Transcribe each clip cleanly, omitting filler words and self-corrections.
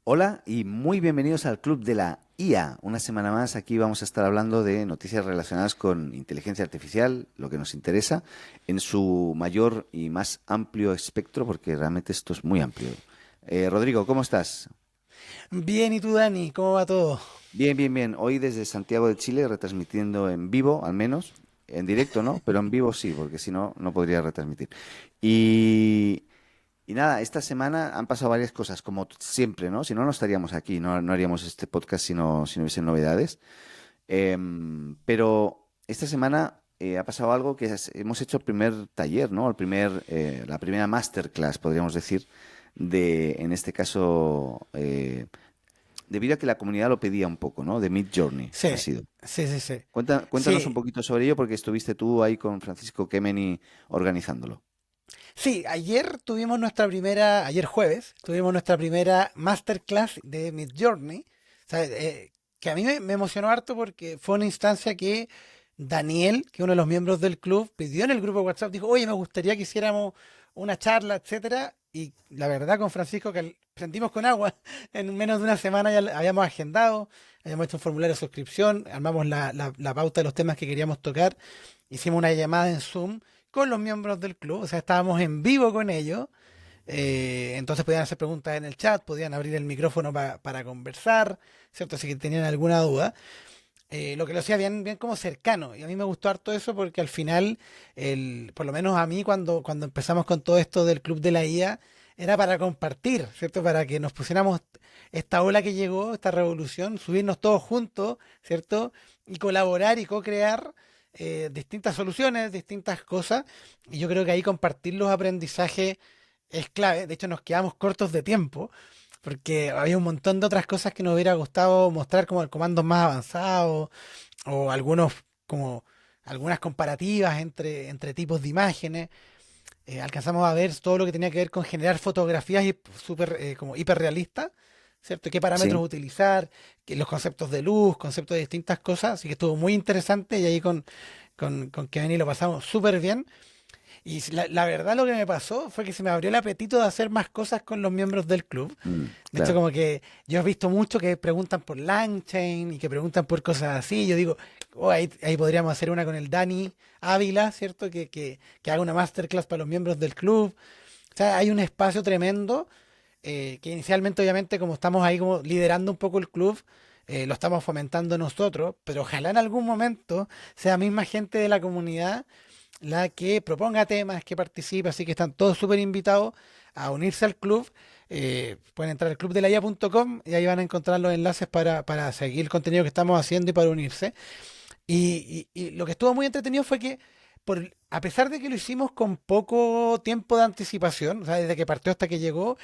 Hola y muy bienvenidos al Club de la IA. Una semana más aquí vamos a estar hablando de noticias relacionadas con inteligencia artificial, lo que nos interesa, en su mayor y más amplio espectro, porque realmente esto es muy amplio. Rodrigo, ¿cómo estás? Bien, ¿y tú, Dani? ¿Cómo va todo? Bien, bien, bien. Hoy desde Santiago de Chile, retransmitiendo en vivo, al menos. En directo, ¿no? Pero en vivo sí, porque si no, no podría retransmitir. Y, y nada, esta semana han pasado varias cosas, como siempre, ¿no? Si no, no estaríamos aquí, no haríamos este podcast si no hubiesen novedades. Pero esta semana ha pasado algo hemos hecho el primer taller, ¿no? La primera masterclass, podríamos decir, en este caso, debido a que la comunidad lo pedía un poco, ¿no? De Mid Journey Sí, ha sido. sí, sí, sí. Cuéntanos un Sí, poquito sobre ello porque estuviste tú ahí con Francisco Kemeny organizándolo. sí, ayer jueves, tuvimos nuestra primera masterclass de Midjourney. O sea, que a mí me emocionó harto porque fue una instancia que Daniel, que es uno de los miembros del club, pidió en el grupo de WhatsApp, dijo, oye, me gustaría que hiciéramos una charla, etcétera. Y la verdad con Francisco que sentimos con agua, en menos de una semana ya habíamos agendado, habíamos hecho un formulario de suscripción, armamos la pauta de los temas que queríamos tocar, hicimos una llamada en Zoom con los miembros del club, o sea, estábamos en vivo con ellos, entonces podían hacer preguntas en el chat, podían abrir el micrófono para conversar, ¿cierto? Si que tenían alguna duda. Lo que lo hacía bien, bien como cercano, y a mí me gustó harto eso porque al final, por lo menos a mí cuando empezamos con todo esto del club de la IA, era para compartir, ¿cierto? Para que nos pusiéramos esta ola que llegó, esta revolución, subirnos todos juntos, ¿cierto? Y colaborar y co-crear distintas soluciones, distintas cosas. Y yo creo que ahí compartir los aprendizajes es clave. De hecho, nos quedamos cortos de tiempo porque había un montón de otras cosas que nos hubiera gustado mostrar como el comandos más avanzados o como algunas comparativas entre tipos de imágenes. Alcanzamos a ver todo lo que tenía que ver con generar fotografías súper como hiperrealistas, ¿cierto? ¿Qué parámetros Sí. utilizar? Los conceptos de luz, conceptos de distintas cosas. Así que estuvo muy interesante y ahí con Kevin y lo pasamos súper bien. Y la verdad lo que me pasó fue que se me abrió el apetito de hacer más cosas con los miembros del club. De hecho, Claro. como que yo he visto mucho que preguntan por LangChain y que preguntan por cosas así. Yo digo, oh, ahí podríamos hacer una con el Dani Ávila, ¿cierto? Que haga una masterclass para los miembros del club. O sea, hay un espacio tremendo que inicialmente, obviamente, como estamos ahí como liderando un poco el club, lo estamos fomentando nosotros, pero ojalá en algún momento sea misma gente de la comunidad la que proponga temas, que participe, así que están todos súper invitados a unirse al club. Pueden entrar al clubdelaya.com y ahí van a encontrar los enlaces para seguir el contenido que estamos haciendo y para unirse. Y lo que estuvo muy entretenido fue que, a pesar de que lo hicimos con poco tiempo de anticipación, o sea, desde que partió hasta que llegó,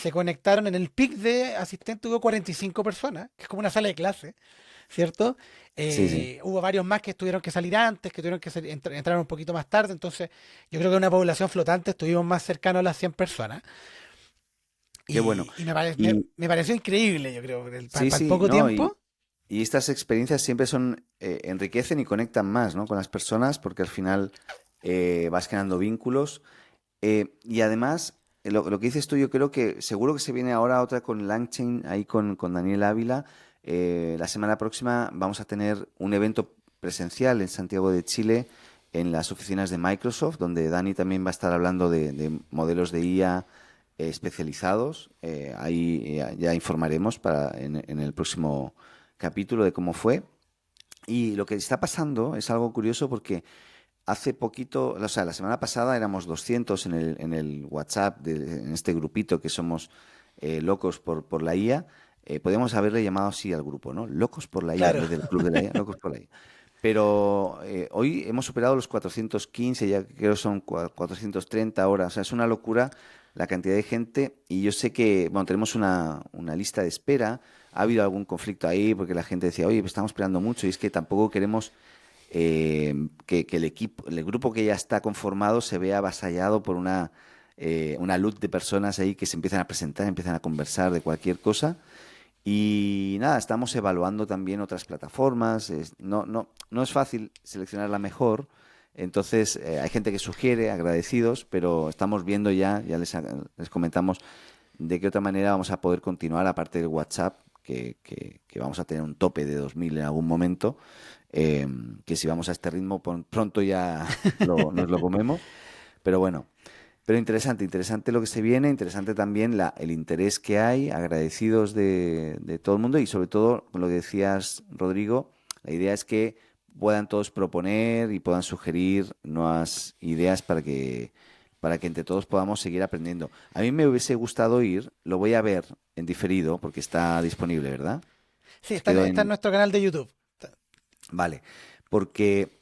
se conectaron en el pic de asistentes, hubo 45 personas, que es como una sala de clase, ¿cierto? Sí, sí. Hubo varios más que tuvieron que salir antes, que tuvieron que entrar un poquito más tarde, entonces yo creo que una población flotante estuvimos más cercanos a las 100 personas. Qué bueno. Y me pareció increíble, yo creo, Sí, para el sí, poco no, tiempo. y estas experiencias siempre enriquecen y conectan más, ¿no? Con las personas, porque al final vas creando vínculos. Y además, lo que dices tú, yo creo que seguro que se viene ahora otra con Langchain, ahí con Daniel Ávila. La semana próxima vamos a tener un evento presencial en Santiago de Chile, en las oficinas de Microsoft, donde Dani también va a estar hablando de modelos de IA especializados. Ahí ya informaremos en el próximo capítulo de cómo fue. Y lo que está pasando es algo curioso porque hace poquito, o sea, la semana pasada éramos 200 en el WhatsApp, en este grupito que somos locos por la IA. Podríamos haberle llamado así al grupo, ¿no? Locos por la IA, en Claro. vez del club de la IA, locos por la IA. Pero hoy hemos superado los 415, ya creo que son 430 horas. O sea, es una locura la cantidad de gente. Y yo sé que, bueno, tenemos una lista de espera. Ha habido algún conflicto ahí porque la gente decía, oye, pues estamos esperando mucho. Y es que tampoco queremos que el equipo, el grupo que ya está conformado se vea avasallado por una luz de personas ahí que se empiezan a presentar, empiezan a conversar de cualquier cosa. Y nada, estamos evaluando también otras plataformas. No es fácil seleccionar la mejor. Entonces, hay gente que sugiere, agradecidos, pero estamos viendo ya les comentamos de qué otra manera vamos a poder continuar, aparte del WhatsApp, que vamos a tener un tope de 2000 en algún momento, eh, que si vamos a este ritmo, pronto ya nos lo comemos. Pero bueno, pero interesante, interesante lo que se viene, interesante también el interés que hay, agradecidos de todo el mundo y sobre todo, con lo que decías, Rodrigo, la idea es que puedan todos proponer y puedan sugerir nuevas ideas para que entre todos podamos seguir aprendiendo. A mí me hubiese gustado ir, lo voy a ver en diferido porque está disponible, ¿verdad? Sí, Se quedó está en nuestro canal de YouTube. Vale, porque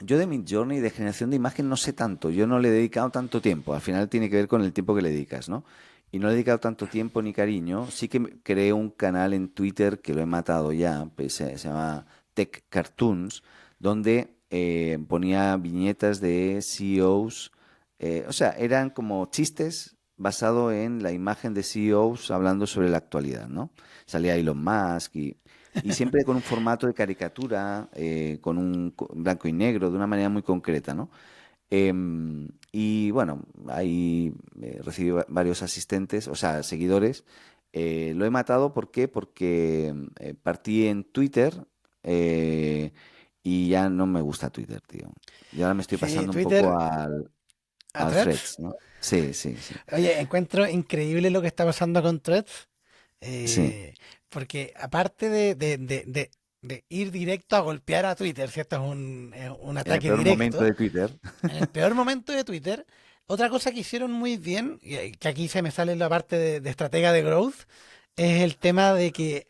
yo de Midjourney, de generación de imagen, no sé tanto. Yo no le he dedicado tanto tiempo. Al final tiene que ver con el tiempo que le dedicas, ¿no? Y no le he dedicado tanto tiempo ni cariño. Sí que creé un canal en Twitter que lo he matado ya, pues, se llama Tech Cartoons, donde ponía viñetas de CEOs. O sea, eran como chistes basado en la imagen de CEOs hablando sobre la actualidad, ¿no? Salía Elon Musk y siempre con un formato de caricatura, con un blanco y negro, de una manera muy concreta, ¿no? Y bueno, ahí recibí varios asistentes, o sea, seguidores. Lo he matado, ¿por qué? Porque partí en Twitter eh, y ya no me gusta Twitter, tío. Y ahora me estoy Sí, pasando un poco Twitter, a al Threads. Threads, ¿no? Sí, sí, sí. Oye, encuentro increíble lo que está pasando con Threads, Sí. eh, porque aparte de ir directo a golpear a Twitter, ¿cierto? Es un En el ataque peor momento directo. de Twitter. En el peor momento de Twitter, otra cosa que hicieron muy bien, y que aquí se me sale la parte de estratega de growth, es el tema de que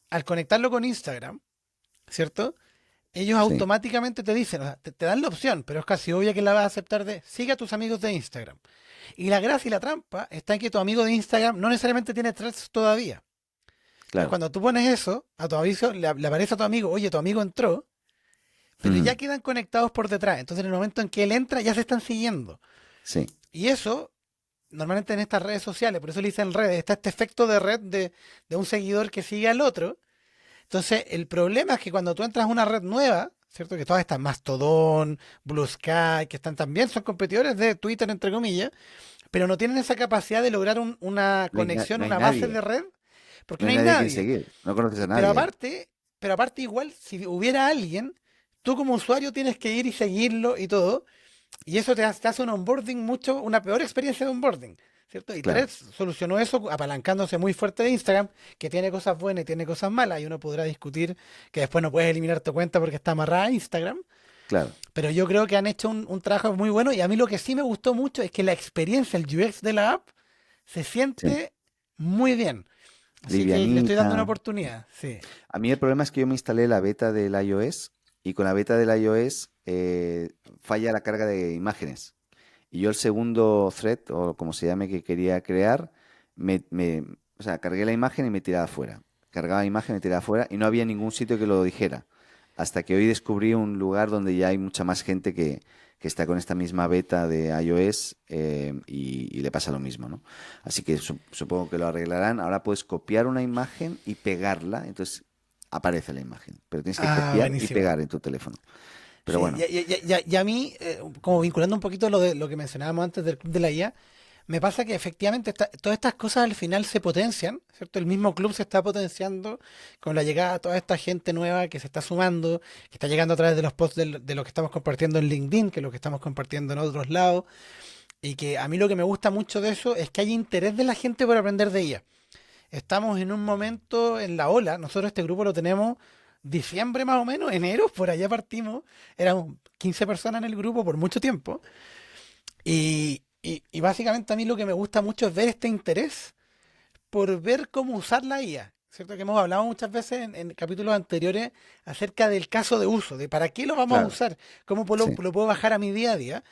al conectarlo con Instagram, ¿cierto? Ellos Sí, automáticamente te dicen, o sea, te dan la opción, pero es casi obvia que la vas a aceptar de sigue a tus amigos de Instagram. Y la gracia y la trampa está en que tu amigo de Instagram no necesariamente tiene threads todavía. Entonces, claro. cuando tú pones eso, a tu aviso le aparece a tu amigo, oye, tu amigo entró, pero ya Ujú. quedan conectados por detrás. Entonces, en el momento en que él entra, ya se están siguiendo. Sí, Y eso, normalmente en estas redes sociales, por eso le dicen redes, está este efecto de red de un seguidor que sigue al otro. Entonces, el problema es que cuando tú entras a una red nueva, ¿cierto? Que todas estas Mastodon, Blue Sky, que están también, son competidores de Twitter, entre comillas, pero no tienen esa capacidad de lograr una conexión, no hay una base nadie. de red, porque No no hay hay nadie a quien nadie. seguir. No conoces a Pero nadie ahí. aparte, pero aparte igual, si hubiera alguien, tú como usuario tienes que ir y seguirlo y todo, y eso te hace un onboarding una peor experiencia de onboarding, ¿cierto? Y Claro, Threads solucionó eso apalancándose muy fuerte de Instagram, que tiene cosas buenas y tiene cosas malas, y uno podrá discutir que después no puedes eliminar tu cuenta porque está amarrada a Instagram, claro. pero yo creo que han hecho un trabajo muy bueno, y a mí lo que sí me gustó mucho es que la experiencia, el UX de la app, se Sí. siente muy bien. Así que le estoy dando una Livianita. oportunidad, sí. A mí el problema es que yo me instalé la beta del iOS y con la beta del iOS falla la carga de imágenes. Y yo el segundo thread, o como se llame, que quería crear, o sea, cargué la imagen y me tiraba afuera. Cargaba la imagen y me tiraba afuera y no había ningún sitio que lo dijera. Hasta que hoy descubrí un lugar donde ya hay mucha más gente que está con esta misma beta de iOS y le pasa lo mismo, ¿no? Así que supongo que lo arreglarán. Ahora puedes copiar una imagen y pegarla, entonces aparece la imagen. Pero tienes que Ah, copiar y buenísimo. pegar en tu teléfono. Pero Sí, bueno, y a mí, como vinculando un poquito lo de lo que mencionábamos antes del club de la IA, me pasa que efectivamente todas estas cosas al final se potencian, ¿cierto? El mismo club se está potenciando con la llegada de toda esta gente nueva que se está sumando, que está llegando a través de los posts de lo que estamos compartiendo en LinkedIn, que es lo que estamos compartiendo en otros lados, y que a mí lo que me gusta mucho de eso es que hay interés de la gente por aprender de ella. Estamos en un momento en la ola. Nosotros este grupo lo tenemos diciembre más o menos, enero, por allá partimos. Éramos 15 personas en el grupo por mucho tiempo. Y básicamente a mí lo que me gusta mucho es ver este interés por ver cómo usar la IA. ¿Cierto? Que hemos hablado muchas veces en capítulos anteriores acerca del caso de uso, de para qué lo vamos a claro, usar, cómo sí. lo puedo bajar a mi día a día.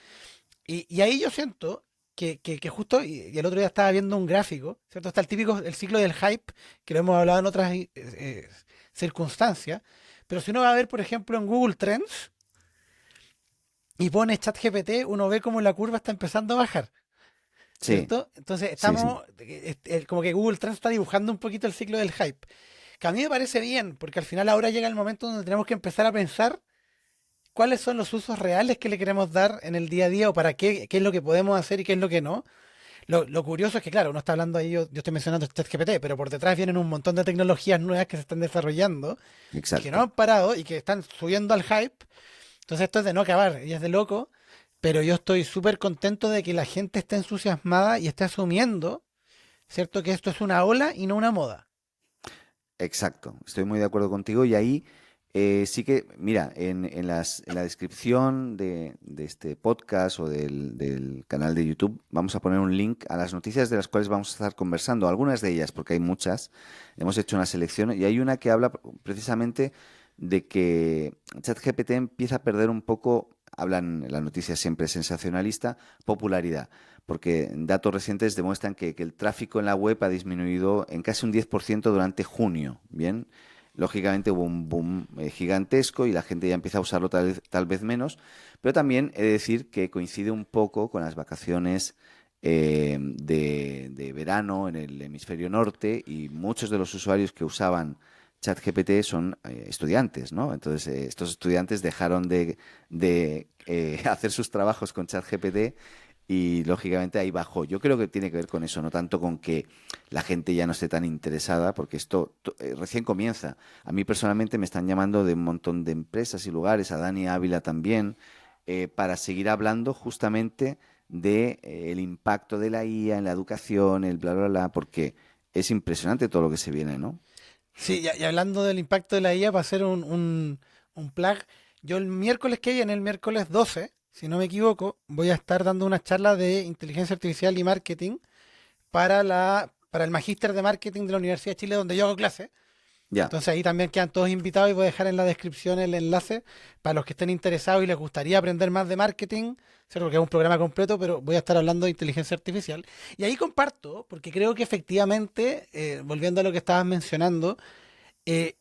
Y ahí yo siento que justo, y el otro día estaba viendo un gráfico, ¿cierto? Está el típico, el ciclo del hype, que lo hemos hablado en otras circunstancias, pero si uno va a ver, por ejemplo, en Google Trends y pone ChatGPT, uno ve como la curva está empezando a bajar, Sí, ¿cierto? Entonces sí, sí. estamos, como que Google Trends está dibujando un poquito el ciclo del hype, que a mí me parece bien, porque al final ahora llega el momento donde tenemos que empezar a pensar cuáles son los usos reales que le queremos dar en el día a día o para qué, qué es lo que podemos hacer y qué es lo que no. Lo curioso es que, claro, uno está hablando ahí, yo estoy mencionando ChatGPT, pero por detrás vienen un montón de tecnologías nuevas que se están desarrollando y que no Exacto. han parado y que están subiendo al hype. Entonces esto es de no acabar y es de loco, pero yo estoy súper contento de que la gente esté entusiasmada y esté asumiendo, ¿cierto? Que esto es una ola y no una moda. Exacto, estoy muy de acuerdo contigo y ahí sí que, mira, en la descripción de este podcast o del canal de YouTube vamos a poner un link a las noticias de las cuales vamos a estar conversando, algunas de ellas, porque hay muchas, hemos hecho una selección y hay una que habla precisamente de que ChatGPT empieza a perder un poco, hablan en la noticia siempre sensacionalista, popularidad porque datos recientes demuestran que el tráfico en la web ha disminuido en casi un 10% durante junio. Bien, lógicamente hubo un boom gigantesco y la gente ya empieza a usarlo tal vez menos, pero también he de decir que coincide un poco con las vacaciones de verano en el hemisferio norte y muchos de los usuarios que usaban ChatGPT son estudiantes, ¿no? Entonces, estos estudiantes dejaron de hacer sus trabajos con ChatGPT y lógicamente ahí bajó. Yo creo que tiene que ver con eso, no tanto con que la gente ya no esté tan interesada, porque esto recién comienza. A mí personalmente me están llamando de un montón de empresas y lugares, a Dani Ávila también, para seguir hablando justamente de el impacto de la IA en la educación, el bla, bla, bla, porque es impresionante todo lo que se viene, ¿no? Sí, y hablando del impacto de la IA, para hacer un plug, yo el miércoles que viene, el miércoles 12, si no me equivoco, voy a estar dando una charla de inteligencia artificial y marketing para el magíster de marketing de la Universidad de Chile, donde yo hago clase. Ya, Entonces ahí también quedan todos invitados y voy a dejar en la descripción el enlace para los que estén interesados y les gustaría aprender más de marketing, ¿cierto? Que es un programa completo, pero voy a estar hablando de inteligencia artificial. Y ahí comparto, porque creo que efectivamente, volviendo a lo que estabas mencionando, eh,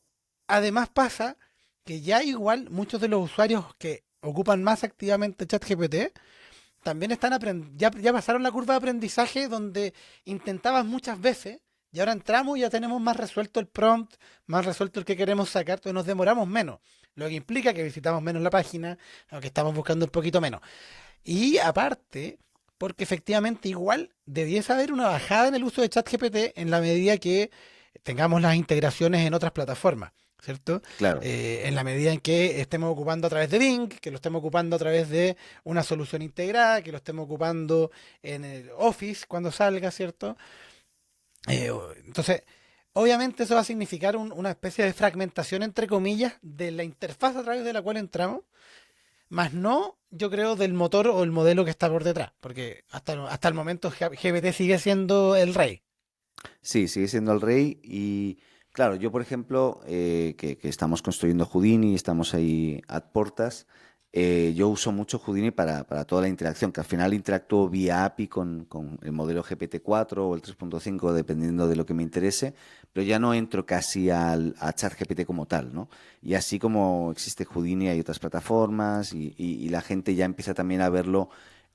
además pasa que ya igual muchos de los usuarios que ocupan más activamente ChatGPT también ya pasaron la curva de aprendizaje donde intentabas muchas veces y ahora entramos y ya tenemos más resuelto el prompt, más resuelto el que queremos sacar, entonces nos demoramos menos, lo que implica que visitamos menos la página, o que estamos buscando un poquito menos. Y aparte, porque efectivamente igual debiese haber una bajada en el uso de ChatGPT en la medida que tengamos las integraciones en otras plataformas, ¿cierto? claro. En la medida en que estemos ocupando a través de Bing, que lo estemos ocupando a través de una solución integrada, que lo estemos ocupando en el Office cuando salga, ¿cierto? Entonces, obviamente eso va a significar una especie de fragmentación, entre comillas, de la interfaz a través de la cual entramos, más no, yo creo, del motor o el modelo que está por detrás, porque hasta el momento GPT sigue siendo el rey. Sí, sigue siendo el rey y claro, yo por ejemplo, que estamos construyendo Houdini, estamos ahí a portas, yo uso mucho Houdini para toda la interacción, que al final interactúo vía API con el modelo GPT-4 o el 3.5, dependiendo de lo que me interese, pero ya no entro casi a ChatGPT como tal, ¿no? Y así como existe Houdini, hay otras plataformas y la gente ya empieza también a verlo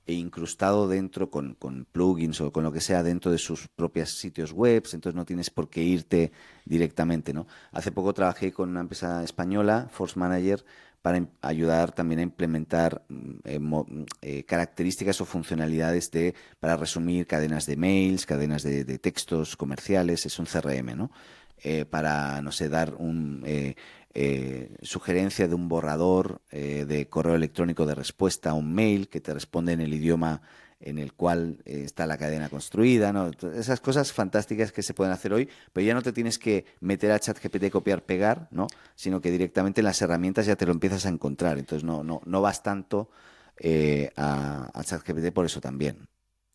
incrustado dentro con plugins o con lo que sea dentro de sus propios sitios web, entonces no tienes por qué irte directamente, ¿no? Hace poco trabajé con una empresa española, Force Manager, para ayudar también a implementar características o funcionalidades para resumir cadenas de mails, cadenas de textos comerciales, es un CRM, ¿no? Para, no sé, dar sugerencia de un borrador de correo electrónico de respuesta a un mail que te responde en el idioma en el cual está la cadena construida, ¿no? Esas cosas fantásticas que se pueden hacer hoy, pero ya no te tienes que meter a ChatGPT, copiar, pegar, ¿no? Sino que directamente en las herramientas ya te lo empiezas a encontrar. Entonces no vas tanto a ChatGPT por eso también.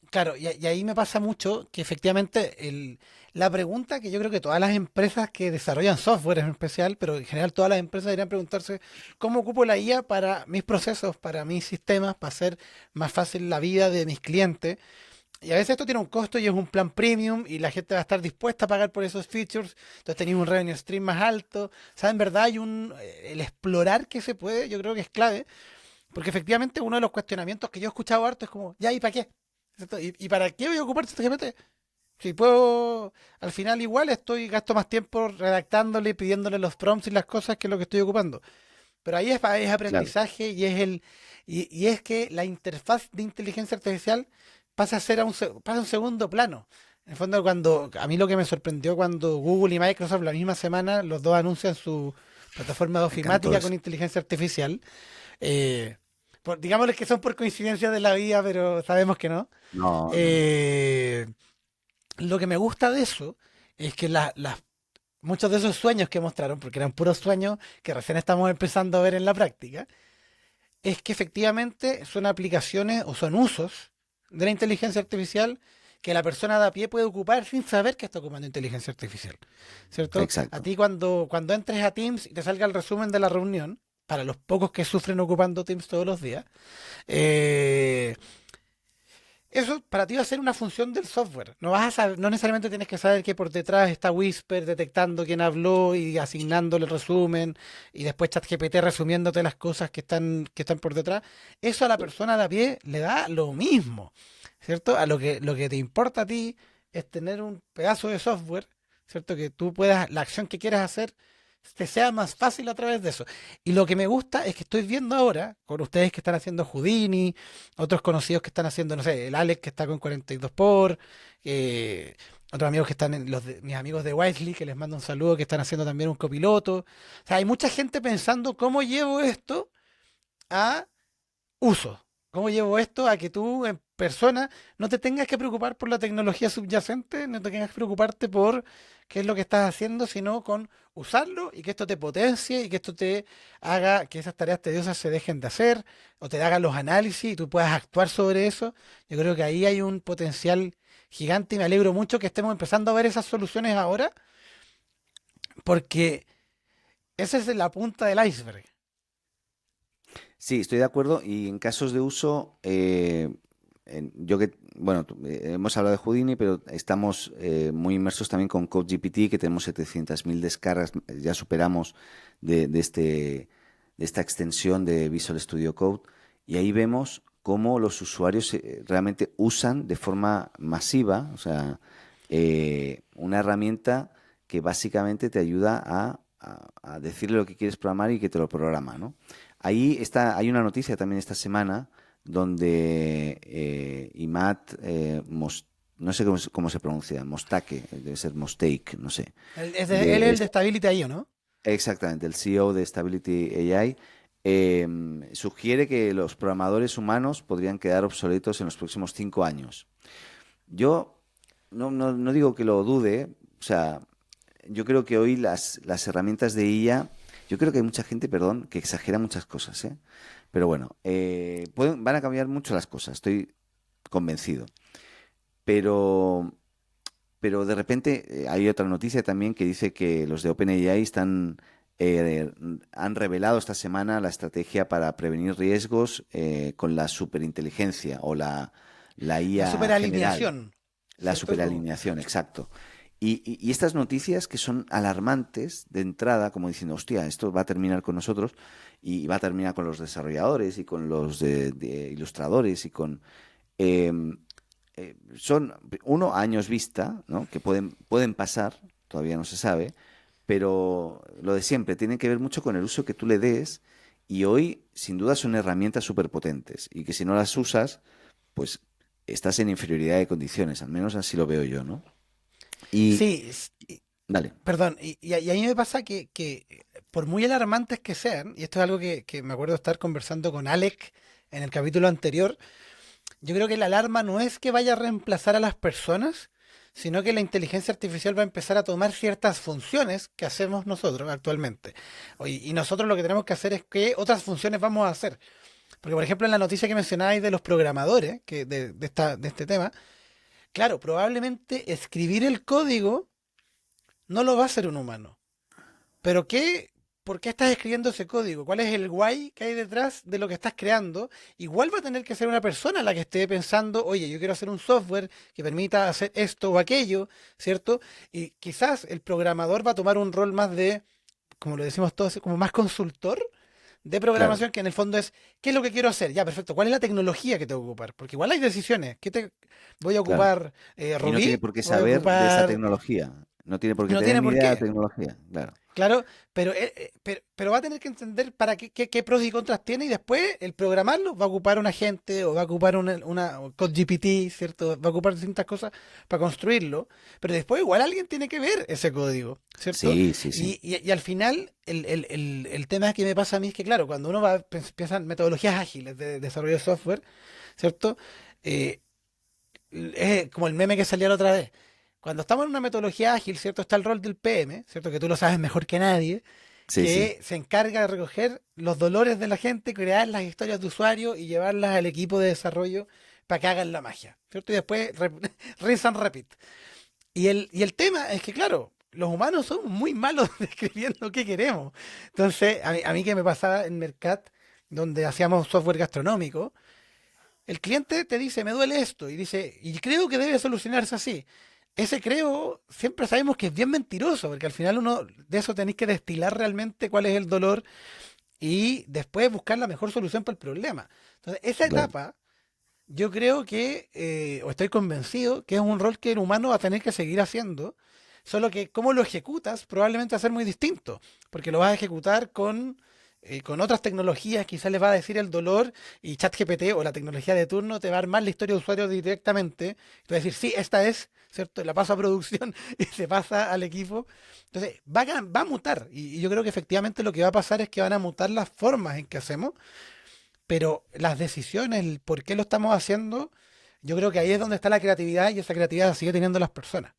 Claro, y ahí me pasa mucho que efectivamente la pregunta que yo creo que todas las empresas que desarrollan software en especial, pero en general todas las empresas deberían preguntarse, ¿cómo ocupo la IA para mis procesos, para mis sistemas, para hacer más fácil la vida de mis clientes? Y a veces esto tiene un costo y es un plan premium y la gente va a estar dispuesta a pagar por esos features, entonces tenéis un revenue stream más alto. O sea, en verdad hay el explorar que se puede, yo creo que es clave, porque efectivamente uno de los cuestionamientos que yo he escuchado harto es como, ya, ¿y para qué? ¿Cierto? ¿Y para qué voy a ocupar ChatGPT? Si puedo, al final igual gasto más tiempo redactándole, pidiéndole los prompts y las cosas que lo que estoy ocupando. Pero ahí es Claro. aprendizaje y es que la interfaz de inteligencia artificial pasa a ser pasa a un segundo plano. En el fondo, cuando a mí lo que me sorprendió cuando Google y Microsoft la misma semana los dos anuncian su plataforma de Me encantó ofimática con eso. inteligencia artificial, eh, digámosles que son por coincidencia de la vida, pero sabemos que no. No, no, no. Eh, lo que me gusta de eso es que muchos de esos sueños que mostraron, porque eran puros sueños que recién estamos empezando a ver en la práctica, es que efectivamente son aplicaciones o son usos de la inteligencia artificial que la persona de a pie puede ocupar sin saber que está ocupando inteligencia artificial. ¿Cierto? A Exacto. ti cuando entres a Teams y te salga el resumen de la reunión, para los pocos que sufren ocupando Teams todos los días, eh, eso para ti va a ser una función del software. No vas a saber, no necesariamente tienes que saber que por detrás está Whisper detectando quién habló y asignándole el resumen y después ChatGPT resumiéndote las cosas que están por detrás. Eso a la persona de a pie le da lo mismo, ¿cierto? A lo que te importa a ti es tener un pedazo de software, ¿cierto? Que tú puedas, la acción que quieras hacer, te sea más fácil a través de eso. Y lo que me gusta es que estoy viendo ahora, con ustedes que están haciendo Houdini, otros conocidos que están haciendo, no sé, el Alex que está con 42 por, otros amigos que están mis amigos de Wisely, que les mando un saludo, que están haciendo también un copiloto. O sea, hay mucha gente pensando cómo llevo esto a uso. ¿Cómo llevo esto a que tú en persona no te tengas que preocupar por la tecnología subyacente, no te tengas que preocuparte por qué es lo que estás haciendo, sino con usarlo y que esto te potencie y que esto te haga que esas tareas tediosas se dejen de hacer o te hagan los análisis y tú puedas actuar sobre eso? Yo creo que ahí hay un potencial gigante y me alegro mucho que estemos empezando a ver esas soluciones ahora porque esa es la punta del iceberg. Sí, estoy de acuerdo. Y en casos de uso, yo que, bueno, hemos hablado de Houdini, pero estamos muy inmersos también con CodeGPT, que tenemos 700.000 descargas, ya superamos de esta extensión de Visual Studio Code, y ahí vemos cómo los usuarios realmente usan de forma masiva, o sea, una herramienta que básicamente te ayuda a decirle lo que quieres programar y que te lo programa, ¿no? Ahí está, hay una noticia también esta semana donde Imad, no sé cómo se pronuncia, Mostake, debe ser Mostake, no sé. Él es De, el de Stability IO, ¿no? exactamente, el CEO de Stability AI sugiere que los programadores humanos podrían quedar obsoletos en los próximos 5 años. Yo no digo que lo dude, o sea, yo creo que hoy las herramientas de IA, yo creo que hay mucha gente, perdón, que exagera muchas cosas, ¿eh? Pero bueno, van a cambiar mucho las cosas, estoy convencido. Pero, pero de repente hay otra noticia también que dice que los de OpenAI han revelado esta semana la estrategia para prevenir riesgos con la superinteligencia o la La IA general. superalineación, La ¿cierto? superalineación, exacto. Y estas noticias que son alarmantes de entrada, como diciendo, hostia, esto va a terminar con nosotros y va a terminar con los desarrolladores y con los de ilustradores y con... em, son, uno, a años vista, ¿no? Que pueden pasar, todavía no se sabe, pero lo de siempre, tiene que ver mucho con el uso que tú le des y hoy, sin duda, son herramientas súper potentes y que si no las usas, pues estás en inferioridad de condiciones, al menos así lo veo yo, ¿no? Y Sí, dale. perdón, y a mí me pasa que por muy alarmantes que sean, y esto es algo que me acuerdo estar conversando con Alec en el capítulo anterior, yo creo que la alarma no es que vaya a reemplazar a las personas, sino que la inteligencia artificial va a empezar a tomar ciertas funciones que hacemos nosotros actualmente. Y nosotros lo que tenemos que hacer es que otras funciones vamos a hacer. Porque, por ejemplo, en la noticia que mencionáis de los programadores, de este tema, claro, probablemente escribir el código no lo va a hacer un humano. Pero ¿por qué estás escribiendo ese código? ¿Cuál es el why que hay detrás de lo que estás creando? Igual va a tener que ser una persona la que esté pensando, oye, yo quiero hacer un software que permita hacer esto o aquello, ¿cierto? Y quizás el programador va a tomar un rol más de, como lo decimos todos, como más consultor de Claro, programación, que en el fondo es, ¿qué es lo que quiero hacer? Ya, perfecto. ¿Cuál es la tecnología que tengo que ocupar? Porque igual hay decisiones. ¿Voy a claro. ocupar Y no tiene Ruby? por qué ¿Voy a saber de esa ocupar... tecnología. No tiene por qué No tener tiene ni por idea de la qué. tecnología, claro. Claro, pero va a tener que entender para qué pros y contras tiene y después el programarlo va a ocupar un agente o va a ocupar una CodeGPT, ¿cierto? Va a ocupar distintas cosas para construirlo, pero después igual alguien tiene que ver ese código, ¿cierto? Sí, sí, sí. Y al final el tema que me pasa a mí es que, claro, cuando uno va piensa en metodologías ágiles de desarrollo de software, ¿cierto? Eh, es como el meme que salió la otra vez. Cuando estamos en una metodología ágil, ¿cierto? Está el rol del PM, ¿cierto? Que tú lo sabes mejor que nadie, Sí, sí. que se encarga de recoger los dolores de la gente, crear las historias de usuario y llevarlas al equipo de desarrollo para que hagan la magia, ¿cierto? Y después rinse and repeat. Y el tema es que, claro, los humanos son muy malos describiendo qué queremos. Entonces, a mí que me pasaba en Mercat, donde hacíamos software gastronómico, el cliente te dice, me duele esto, y dice, y creo que debe solucionarse así. Ese creo, siempre sabemos que es bien mentiroso, porque al final uno de eso tenéis que destilar realmente cuál es el dolor y después buscar la mejor solución para el problema. Entonces, esa Claro. etapa, yo creo que, o estoy convencido, que es un rol que el humano va a tener que seguir haciendo, solo que cómo lo ejecutas probablemente va a ser muy distinto, porque lo vas a ejecutar con otras tecnologías, quizás les va a decir el dolor y ChatGPT o la tecnología de turno te va a armar la historia de usuario directamente, te va a decir, sí, esta es, ¿cierto? La paso a producción y se pasa al equipo. Entonces, va a mutar y yo creo que efectivamente lo que va a pasar es que van a mutar las formas en que hacemos, pero las decisiones, el por qué lo estamos haciendo, yo creo que ahí es donde está la creatividad y esa creatividad la sigue teniendo las personas.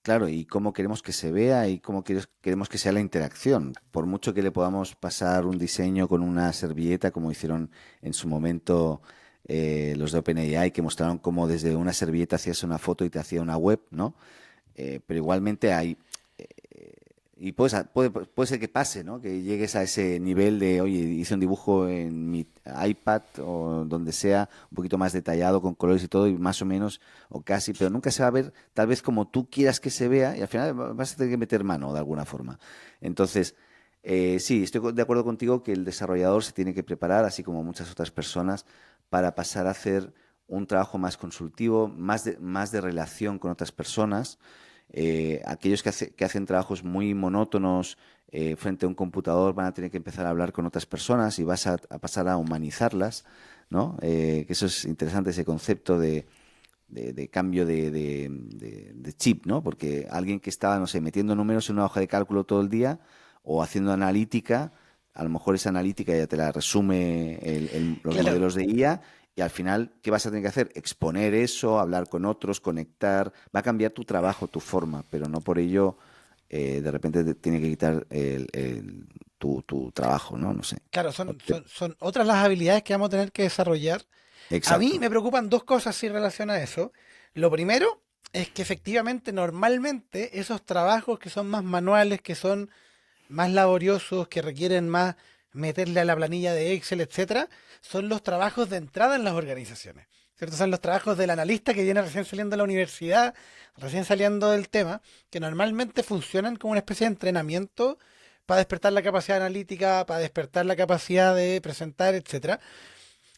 Claro, y cómo queremos que se vea y cómo queremos que sea la interacción. Por mucho que le podamos pasar un diseño con una servilleta, como hicieron en su momento los de OpenAI, que mostraron cómo desde una servilleta hacías una foto y te hacía una web, ¿no? Pero igualmente hay, y puede ser que pase, ¿no? Que llegues a ese nivel de, oye, hice un dibujo en mi iPad o donde sea, un poquito más detallado, con colores y todo, y más o menos, o casi, pero nunca se va a ver tal vez como tú quieras que se vea, y al final vas a tener que meter mano de alguna forma. Entonces, sí, estoy de acuerdo contigo que el desarrollador se tiene que preparar, así como muchas otras personas, para pasar a hacer un trabajo más consultivo, más de relación con otras personas. Aquellos que hacen trabajos muy monótonos frente a un computador van a tener que empezar a hablar con otras personas y vas a pasar a humanizarlas, ¿no? Que eso es interesante, ese concepto de cambio de chip, ¿no? Porque alguien que estaba, no sé, metiendo números en una hoja de cálculo todo el día o haciendo analítica, a lo mejor esa analítica ya te la resume los Claro, modelos de IA y al final, ¿qué vas a tener que hacer? Exponer eso, hablar con otros, conectar. Va a cambiar tu trabajo, tu forma, pero no por ello de repente te tiene que quitar tu trabajo, ¿no? No sé. claro, son otras las habilidades que vamos a tener que desarrollar. A mí Exacto. me preocupan dos cosas en relación a eso. Lo primero es que efectivamente, normalmente, esos trabajos que son más manuales, que son más laboriosos, que requieren más meterle a la planilla de Excel, etcétera, son los trabajos de entrada en las organizaciones. ¿Cierto? Son los trabajos del analista que viene recién saliendo de la universidad, recién saliendo del tema, que normalmente funcionan como una especie de entrenamiento para despertar la capacidad analítica, para despertar la capacidad de presentar, etcétera.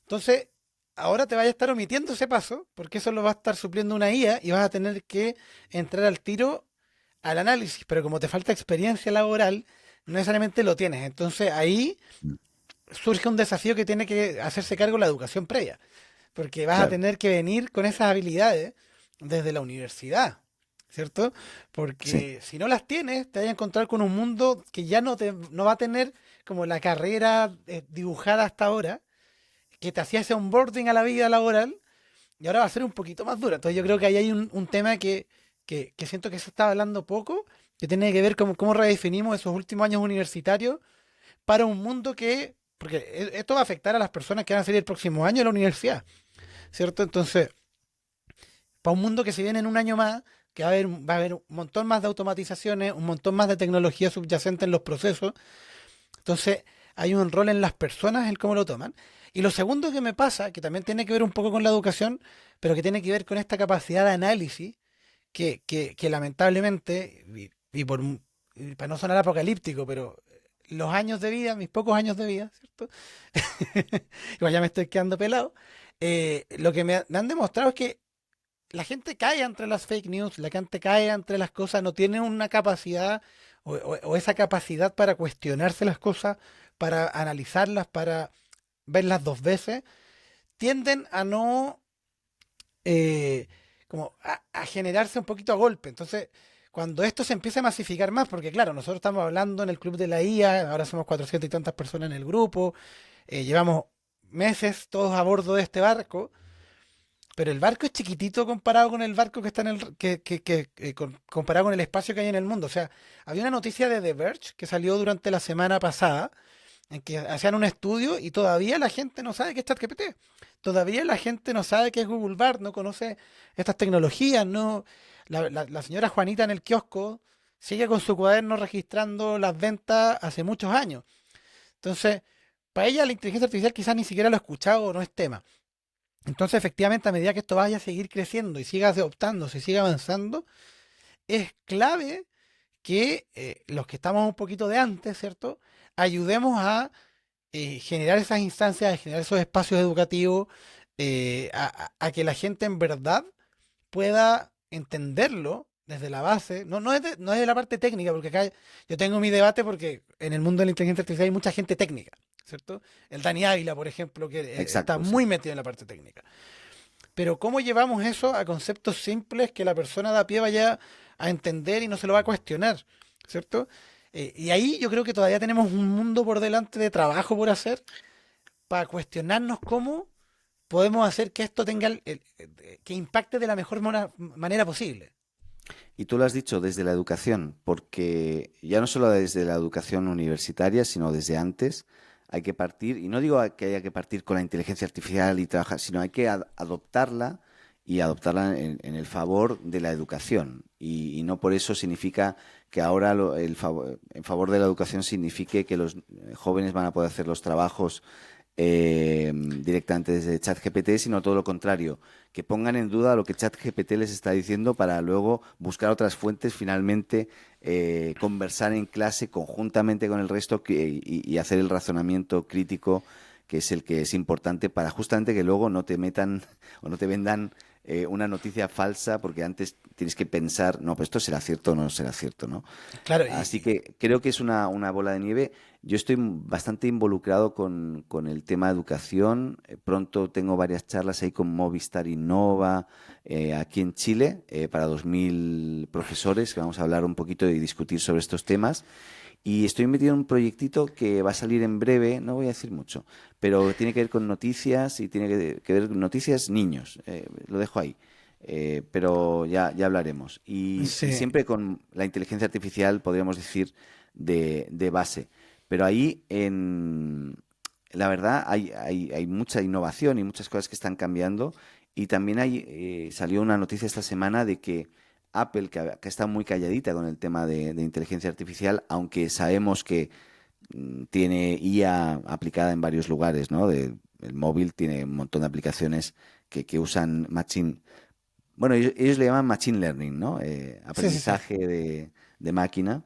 Entonces, ahora te vaya a estar omitiendo ese paso, porque eso lo va a estar supliendo una IA y vas a tener que entrar al tiro al análisis, pero como te falta experiencia laboral, no necesariamente lo tienes. Entonces ahí Mm, surge un desafío que tiene que hacerse cargo la educación previa, porque vas a claro. tener que venir con esas habilidades desde la universidad, ¿cierto? Sí. Porque si no las tienes, te vas a encontrar con un mundo que ya no va a tener como la carrera dibujada hasta ahora, que te hacía ese onboarding a la vida laboral, y ahora va a ser un poquito más dura. Entonces yo creo que ahí hay un tema que siento que se está hablando poco, que tiene que ver con cómo redefinimos esos últimos años universitarios para un mundo porque esto va a afectar a las personas que van a salir el próximo año de la universidad, ¿cierto? Entonces, para un mundo que se viene en un año más, que va a haber un montón más de automatizaciones, un montón más de tecnología subyacente en los procesos, entonces hay un rol en las personas en cómo lo toman. Y lo segundo que me pasa, que también tiene que ver un poco con la educación, pero que tiene que ver con esta capacidad de análisis, que lamentablemente, y para no sonar apocalíptico, pero los años de vida, mis pocos años de vida, ¿cierto? Igual ya me estoy quedando pelado. Lo que me han demostrado es que la gente cae entre las fake news, la gente cae entre las cosas, no tiene una capacidad o esa capacidad para cuestionarse las cosas, para analizarlas, para verlas dos veces, tienden a no, eh, como a generarse un poquito a golpe. Entonces, cuando esto se empieza a masificar más, porque claro, nosotros estamos hablando en el club de la IA, ahora somos 400 y tantas personas en el grupo, llevamos meses todos a bordo de este barco, pero el barco es chiquitito comparado con el barco que está en el comparado con el espacio que hay en el mundo. O sea, había una noticia de The Verge que salió durante la semana pasada en que hacían un estudio y todavía la gente no sabe qué es ChatGPT. Todavía la gente no sabe qué es Google Bard, no conoce estas tecnologías, no. La señora Juanita en el kiosco sigue con su cuaderno registrando las ventas hace muchos años. Entonces, para ella la inteligencia artificial quizás ni siquiera lo ha escuchado o no es tema. Entonces, efectivamente, a medida que esto vaya a seguir creciendo y siga adoptándose y siga avanzando, es clave que los que estamos un poquito de antes, ¿cierto? Ayudemos a generar esas instancias, a generar esos espacios educativos, a que la gente en verdad pueda entenderlo desde la base, no es de la parte técnica, porque acá yo tengo mi debate porque en el mundo de la inteligencia artificial hay mucha gente técnica, ¿cierto? El Dani Ávila, por ejemplo, que está Exacto, sí. muy metido en la parte técnica. Pero ¿cómo llevamos eso a conceptos simples que la persona de a pie vaya a entender y no se lo va a cuestionar? ¿Cierto? Y ahí yo creo que todavía tenemos un mundo por delante de trabajo por hacer para cuestionarnos cómo podemos hacer que esto tenga que impacte de la mejor manera posible. Y tú lo has dicho desde la educación, porque ya no solo desde la educación universitaria, sino desde antes, hay que partir, y no digo que haya que partir con la inteligencia artificial y trabajar, sino hay que adoptarla y adoptarla en el favor de la educación. Y no por eso significa que ahora en favor de la educación signifique que los jóvenes van a poder hacer los trabajos directamente desde ChatGPT, sino todo lo contrario, que pongan en duda lo que ChatGPT les está diciendo para luego buscar otras fuentes, finalmente conversar en clase conjuntamente con el resto y hacer el razonamiento crítico, que es el que es importante para justamente que luego no te metan o no te vendan una noticia falsa, porque antes tienes que pensar, no, pues esto será cierto o no será cierto, ¿no? Claro, Así que creo que es una bola de nieve. Yo estoy bastante involucrado con el tema de educación. Pronto tengo varias charlas ahí con Movistar Innova aquí en Chile para 2.000 profesores que vamos a hablar un poquito y discutir sobre estos temas. Y estoy metido en un proyectito que va a salir en breve, no voy a decir mucho, pero tiene que ver con noticias y tiene que ver con noticias niños. Lo dejo ahí. Pero ya hablaremos. Y sí, siempre con la inteligencia artificial, podríamos decir, de base. Pero ahí, la verdad, hay mucha innovación y muchas cosas que están cambiando. Y también salió una noticia esta semana de que Apple, que está muy calladita con el tema de inteligencia artificial, aunque sabemos que tiene IA aplicada en varios lugares, ¿no? El móvil tiene un montón de aplicaciones que usan bueno, ellos le llaman machine learning, ¿no? sí, sí, sí. Aprendizaje de máquina,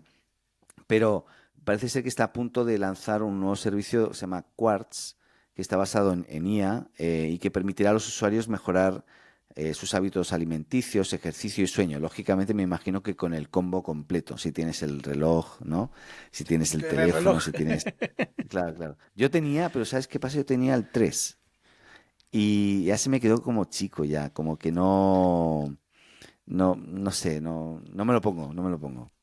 pero parece ser que está a punto de lanzar un nuevo servicio, se llama Quartz, que está basado en IA y que permitirá a los usuarios mejorar sus hábitos alimenticios, ejercicio y sueño. Lógicamente me imagino que con el combo completo, si tienes el reloj, ¿no? Si tienes el El teléfono, reloj. si tienes... Claro, claro. Yo tenía, pero ¿sabes qué pasa? Yo tenía el 3 y ya se me quedó como chico ya, como que no sé, no me lo pongo, no me lo pongo.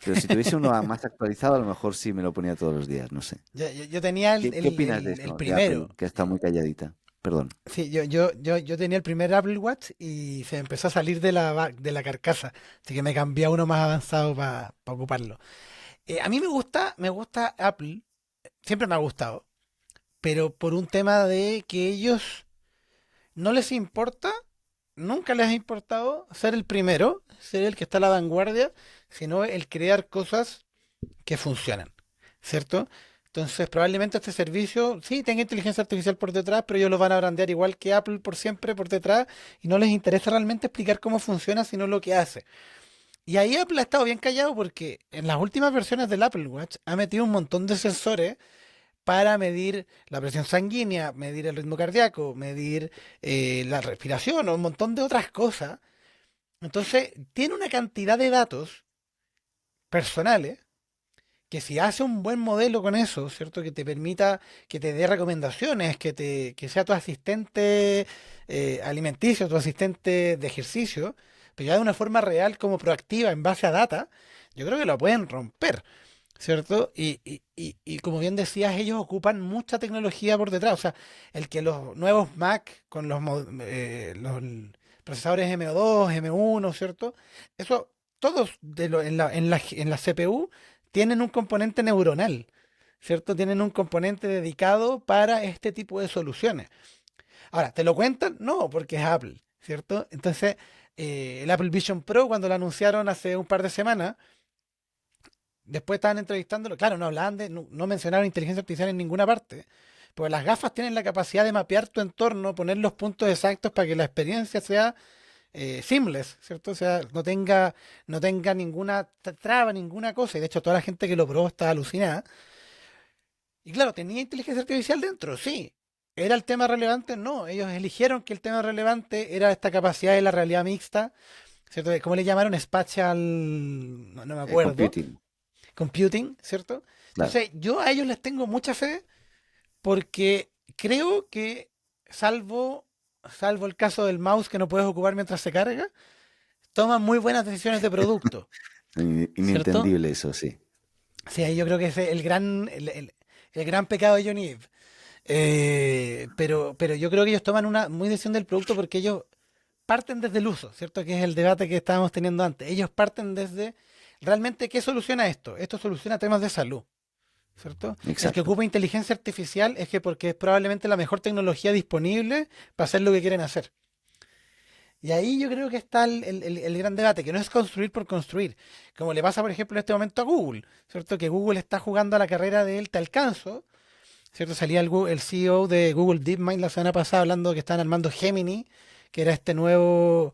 Pero si tuviese uno más actualizado, a lo mejor sí me lo ponía todos los días, no sé. Yo tenía ¿Qué opinas de el esto, de Apple, primero. que está muy calladita? Perdón. Sí, yo tenía el primer Apple Watch y se empezó a salir de de la carcasa. Así que me cambié a uno más avanzado para ocuparlo. A mí me gusta Apple, siempre me ha gustado, pero por un tema de que ellos no les importa, nunca les ha importado ser el primero, ser el que está a la vanguardia, sino el crear cosas que funcionan, ¿cierto? Entonces, probablemente este servicio sí tenga inteligencia artificial por detrás, pero ellos lo van a brandear igual que Apple por siempre por detrás y no les interesa realmente explicar cómo funciona, sino lo que hace. Y ahí Apple ha estado bien callado porque en las últimas versiones del Apple Watch ha metido un montón de sensores para medir la presión sanguínea, medir el ritmo cardíaco, medir la respiración o un montón de otras cosas. Entonces, tiene una cantidad de datos personales que si hace un buen modelo con eso, ¿cierto? Que te permita, que te dé recomendaciones, que sea tu asistente alimenticio, tu asistente de ejercicio, pero ya de una forma real como proactiva en base a data, yo creo que lo pueden romper, ¿cierto? Y como bien decías, ellos ocupan mucha tecnología por detrás. O sea, el que los nuevos Mac con los procesadores M2, M1, ¿cierto? Eso, todos en la CPU tienen un componente neuronal, ¿cierto? Tienen un componente dedicado para este tipo de soluciones. Ahora, ¿te lo cuentan? No, porque es Apple, ¿cierto? Entonces, el Apple Vision Pro, cuando lo anunciaron hace un par de semanas, después estaban entrevistándolo, claro, no hablaban no mencionaron inteligencia artificial en ninguna parte, porque las gafas tienen la capacidad de mapear tu entorno, poner los puntos exactos para que la experiencia sea seamless, ¿cierto? O sea, no tenga ninguna traba, ninguna cosa. Y de hecho, toda la gente que lo probó estaba alucinada. Y claro, ¿tenía inteligencia artificial dentro? Sí. ¿Era el tema relevante? No. Ellos eligieron que el tema relevante era esta capacidad de la realidad mixta, ¿cierto? ¿Cómo le llamaron? Spatial, no me acuerdo. Computing, Computing, ¿cierto? claro. Entonces, yo a ellos les tengo mucha fe porque creo que, salvo, salvo el caso del mouse que no puedes ocupar mientras se carga, toman muy buenas decisiones de producto, ¿cierto? Inentendible eso, sí. Sí, ahí yo creo que ese es el gran pecado de Johnny Ive. Pero yo creo que ellos toman una muy decisión del producto porque ellos parten desde el uso, ¿cierto? Que es el debate que estábamos teniendo antes. Ellos parten desde realmente qué soluciona esto. Esto soluciona temas de salud, ¿cierto? El que Exacto. ocupa inteligencia artificial es que porque es probablemente la mejor tecnología disponible para hacer lo que quieren hacer. Y ahí yo creo que está el gran debate, que no es construir por construir, como le pasa, por ejemplo, en este momento a Google, ¿cierto? Que Google está jugando a la carrera del te alcanzo, ¿cierto? Salía el CEO de Google DeepMind la semana pasada hablando que están armando Gemini, que era este nuevo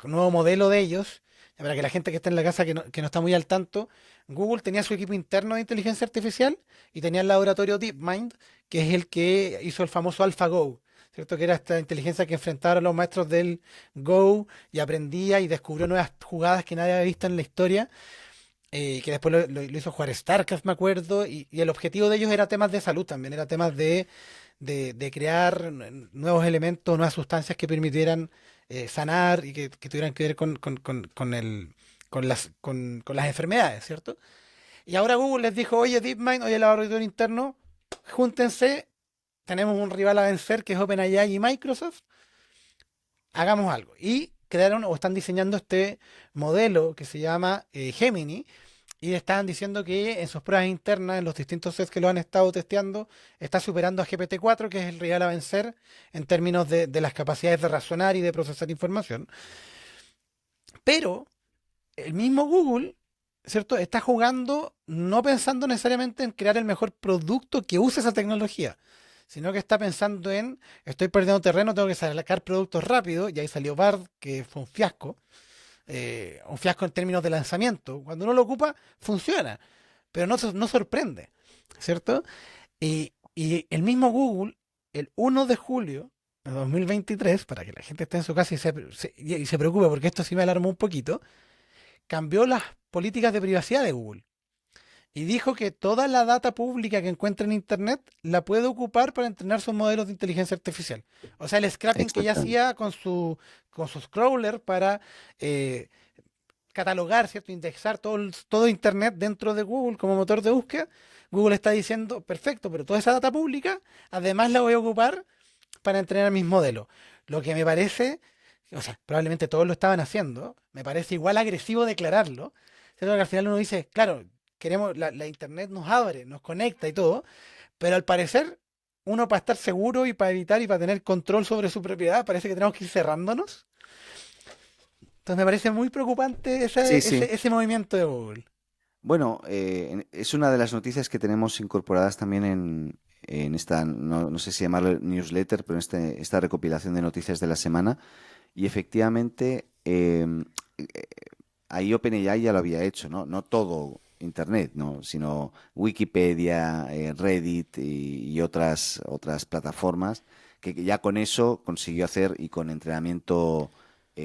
modelo de ellos. Para que la gente que está en la casa que no está muy al tanto, Google tenía su equipo interno de inteligencia artificial y tenía el laboratorio DeepMind, que es el que hizo el famoso AlphaGo, ¿cierto? Que era esta inteligencia que enfrentaba a los maestros del Go y aprendía y descubrió nuevas jugadas que nadie había visto en la historia, que después lo hizo jugar StarCraft, me acuerdo, y el objetivo de ellos era temas de salud también, era temas de crear nuevos elementos, nuevas sustancias que permitieran sanar y que tuvieran que ver con las enfermedades, ¿cierto? Y ahora Google les dijo, oye DeepMind, oye laboratorio interno, júntense, tenemos un rival a vencer que es OpenAI y Microsoft, hagamos algo. Y crearon o están diseñando este modelo que se llama Gemini, y estaban diciendo que en sus pruebas internas, en los distintos sets que lo han estado testeando, está superando a GPT-4, que es el rival a vencer en términos de las capacidades de razonar y de procesar información. Pero el mismo Google, ¿cierto? Está jugando no pensando necesariamente en crear el mejor producto que use esa tecnología, sino que está pensando en, estoy perdiendo terreno, tengo que sacar productos rápido, y ahí salió Bard, que fue un fiasco en términos de lanzamiento. Cuando uno lo ocupa, funciona, pero no sorprende, ¿cierto? Y el mismo Google, el 1 de julio de 2023, para que la gente esté en su casa y se preocupe, porque esto sí me alarmó un poquito, cambió las políticas de privacidad de Google y dijo que toda la data pública que encuentra en Internet la puede ocupar para entrenar sus modelos de inteligencia artificial. O sea, el scrapping que ya Exactamente. hacía con sus crawlers para eh, catalogar, ¿cierto? Indexar todo Internet dentro de Google como motor de búsqueda. Google está diciendo, perfecto, pero toda esa data pública, además la voy a ocupar para entrenar mis modelos. Lo que me parece, o sea, probablemente todos lo estaban haciendo, me parece igual agresivo declararlo, ¿cierto? Que al final uno dice, claro, queremos, la internet nos abre, nos conecta y todo, pero al parecer, uno para estar seguro y para evitar y para tener control sobre su propiedad, parece que tenemos que ir cerrándonos. Entonces me parece muy preocupante Sí, ese, sí. ese, ese movimiento de Google. Bueno, es una de las noticias que tenemos incorporadas también en esta, no sé si llamarlo newsletter, pero en esta recopilación de noticias de la semana. Y efectivamente, ahí OpenAI ya lo había hecho, ¿no? No todo Internet, ¿no? Sino Wikipedia, Reddit y otras plataformas que ya con eso consiguió hacer y con entrenamiento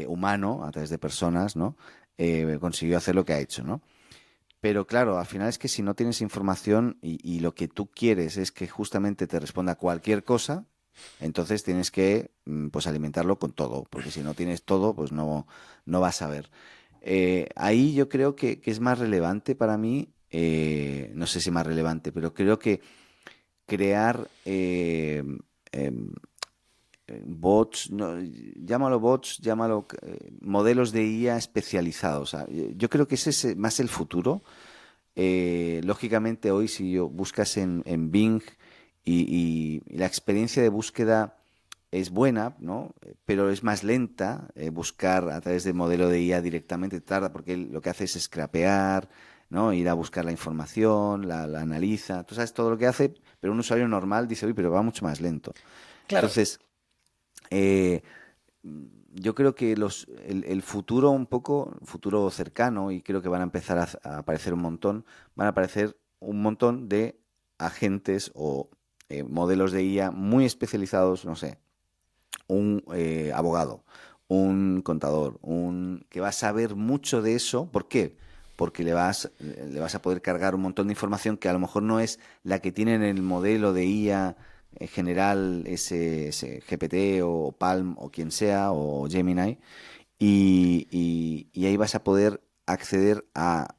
humano a través de personas, ¿no? Consiguió hacer lo que ha hecho, ¿no? Pero claro, al final es que si no tienes información y lo que tú quieres es que justamente te responda cualquier cosa, entonces tienes que pues alimentarlo con todo, porque si no tienes todo, pues no vas a ver. Ahí yo creo que es más relevante para mí, no sé si más relevante, pero creo que crear em, bots, no, llámalo bots, llámalo modelos de IA especializados. Yo creo que ese es más el futuro. Lógicamente hoy si buscas en Bing y la experiencia de búsqueda es buena, ¿no? Pero es más lenta buscar a través del modelo de IA directamente, tarda porque él lo que hace es scrapear, ¿no? Ir a buscar la información, la analiza, tú sabes todo lo que hace, pero un usuario normal dice, uy, pero va mucho más lento. Claro, Entonces, eh, yo creo que el futuro un poco, futuro cercano, y creo que van a empezar a aparecer un montón, van a aparecer un montón de agentes o modelos de IA muy especializados, no sé, un abogado, un contador, un que va a saber mucho de eso. ¿Por qué? Porque le vas a poder cargar un montón de información que a lo mejor no es la que tiene en el modelo de IA general, ese GPT o Palm o quien sea, o Gemini, y ahí vas a poder acceder a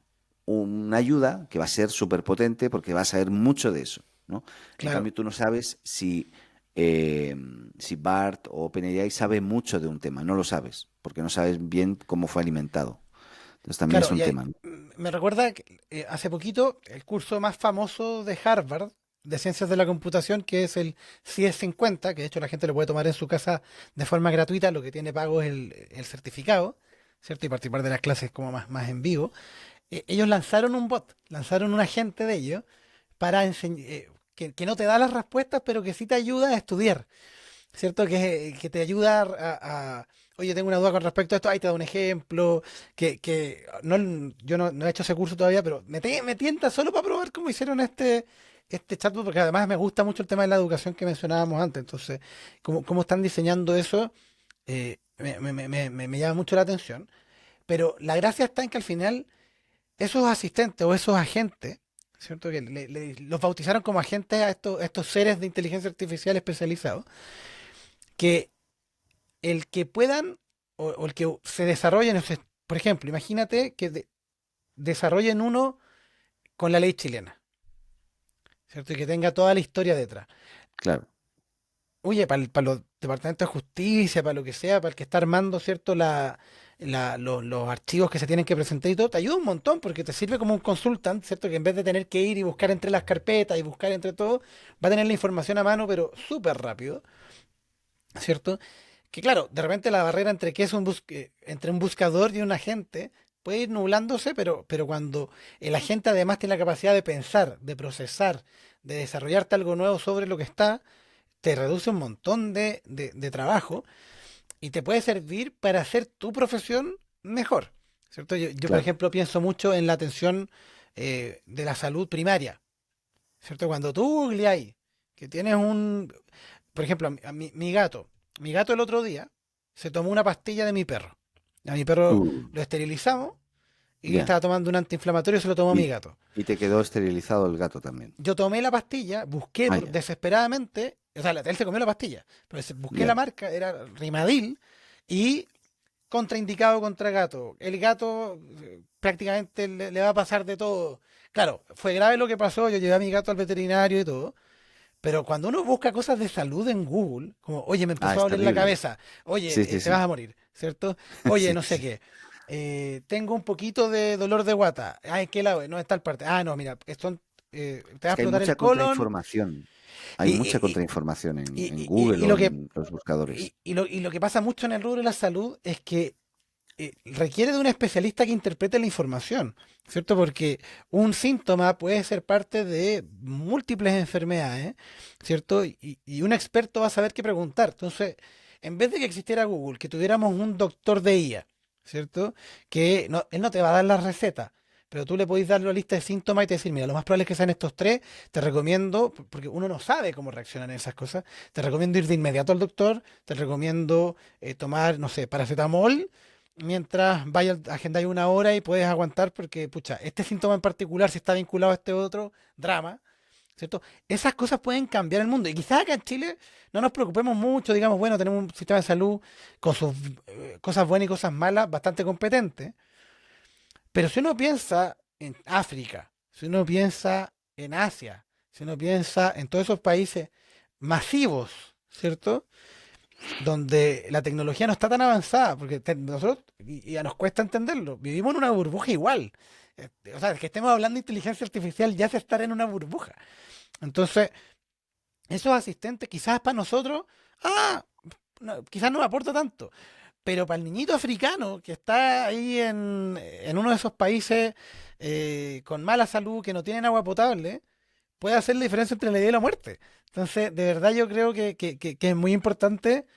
una ayuda que va a ser súper potente porque vas a saber mucho de eso, ¿no? En claro. cambio, tú no sabes eh, si BART o OpenAI sabe mucho de un tema, no lo sabes, porque no sabes bien cómo fue alimentado. Entonces también es Claro, un tema, ¿no? me recuerda que, hace poquito el curso más famoso de Harvard de Ciencias de la Computación, que es el CS50, que de hecho la gente lo puede tomar en su casa de forma gratuita, lo que tiene pago es el certificado, ¿cierto? Y participar de las clases como más en vivo. Ellos lanzaron un bot, lanzaron un agente de ellos para enseñar, que no te da las respuestas, pero que sí te ayuda a estudiar. ¿Cierto? Que te ayuda oye, tengo una duda con respecto a esto, ahí te da un ejemplo, que no, yo no he hecho ese curso todavía, pero me tienta solo para probar cómo hicieron este chatbot, porque además me gusta mucho el tema de la educación que mencionábamos antes, entonces, cómo están diseñando eso, me llama mucho la atención, pero la gracia está en que al final esos asistentes o esos agentes, ¿cierto? Que los bautizaron como agentes a estos seres de inteligencia artificial especializados, que el que puedan o el que se desarrollen, por ejemplo, imagínate que desarrollen uno con la ley chilena, ¿cierto? Y que tenga toda la historia detrás. Claro, Oye, para los departamentos de justicia, para lo que sea, para el que está armando, ¿cierto? Los archivos que se tienen que presentar y todo, te ayuda un montón porque te sirve como un consultant, ¿cierto? Que en vez de tener que ir y buscar entre las carpetas y buscar entre todo, va a tener la información a mano, pero súper rápido, ¿cierto? Que claro, de repente la barrera entre qué es entre un buscador y un agente puede ir nublándose, pero cuando el agente además tiene la capacidad de pensar, de procesar, de desarrollarte algo nuevo sobre lo que está, te reduce un montón de trabajo y te puede servir para hacer tu profesión mejor, ¿cierto? Yo, por claro. ejemplo, pienso mucho en la atención de la salud primaria, ¿cierto? Cuando tú googleas que tienes por ejemplo, mi gato el otro día se tomó una pastilla de mi perro. A mi perro Uh, lo esterilizamos y ya. estaba tomando un antiinflamatorio y se lo tomó mi Y, gato. y te quedó esterilizado el gato también. Yo tomé la pastilla, busqué Vaya, desesperadamente, o sea, él se comió la pastilla, pero busqué la ya. marca, era Rimadil y contraindicado contra gato. El gato prácticamente le va a pasar de todo. Claro, fue grave lo que pasó, yo llevé a mi gato al veterinario y todo, pero cuando uno busca cosas de salud en Google, como, oye, me Ah, empezó a es doler la terrible. cabeza, Sí, oye, sí, te vas sí. a morir, ¿cierto? Oye, Sí, no sé sí. qué. Tengo un poquito de dolor de guata. Ah, ¿en qué lado? No, en tal parte. Ah, no, mira, te va a Es que hay explotar el mucha colon. contrainformación. Hay Y, mucha y, contrainformación y, en y- y- Google y o lo que, en los buscadores. y lo que pasa mucho en el rubro de la salud es que requiere de un especialista que interprete la información, ¿cierto? Porque un síntoma puede ser parte de múltiples enfermedades, ¿cierto? Y un experto va a saber qué preguntar. Entonces, en vez de que existiera Google, que tuviéramos un doctor de IA, ¿cierto? Que él no te va a dar la receta. Pero tú le podés dar la lista de síntomas y te decir, mira, lo más probable es que sean estos tres, te recomiendo, porque uno no sabe cómo reaccionan esas cosas, te recomiendo ir de inmediato al doctor, te recomiendo tomar, no sé, paracetamol mientras vaya agendáis una hora y puedes aguantar porque, pucha, este síntoma en particular, si está vinculado a este otro drama, ¿cierto? Esas cosas pueden cambiar el mundo. Y quizás acá en Chile no nos preocupemos mucho, digamos, bueno, tenemos un sistema de salud con sus cosas buenas y cosas malas bastante competente. Pero si uno piensa en África, si uno piensa en Asia, si uno piensa en todos esos países masivos, ¿cierto? Donde la tecnología no está tan avanzada, porque nosotros, y ya nos cuesta entenderlo, vivimos en una burbuja igual. O sea, que estemos hablando de inteligencia artificial ya es estar en una burbuja. Entonces, esos asistentes quizás para nosotros, quizás no me aporta tanto, pero para el niñito africano que está ahí en uno de esos países con mala salud, que no tienen agua potable, puede hacer la diferencia entre la vida y la muerte. Entonces, de verdad yo creo que es muy importante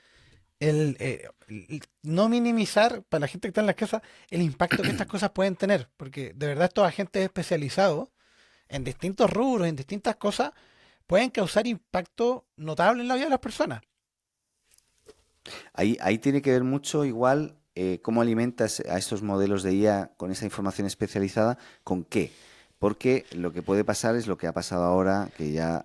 el no minimizar para la gente que está en las casas el impacto que estas cosas pueden tener, porque de verdad estos agentes especializados en distintos rubros, en distintas cosas, pueden causar impacto notable en la vida de las personas. Ahí tiene que ver mucho igual cómo alimentas a estos modelos de IA con esa información especializada, con qué. Porque lo que puede pasar es lo que ha pasado ahora, que ya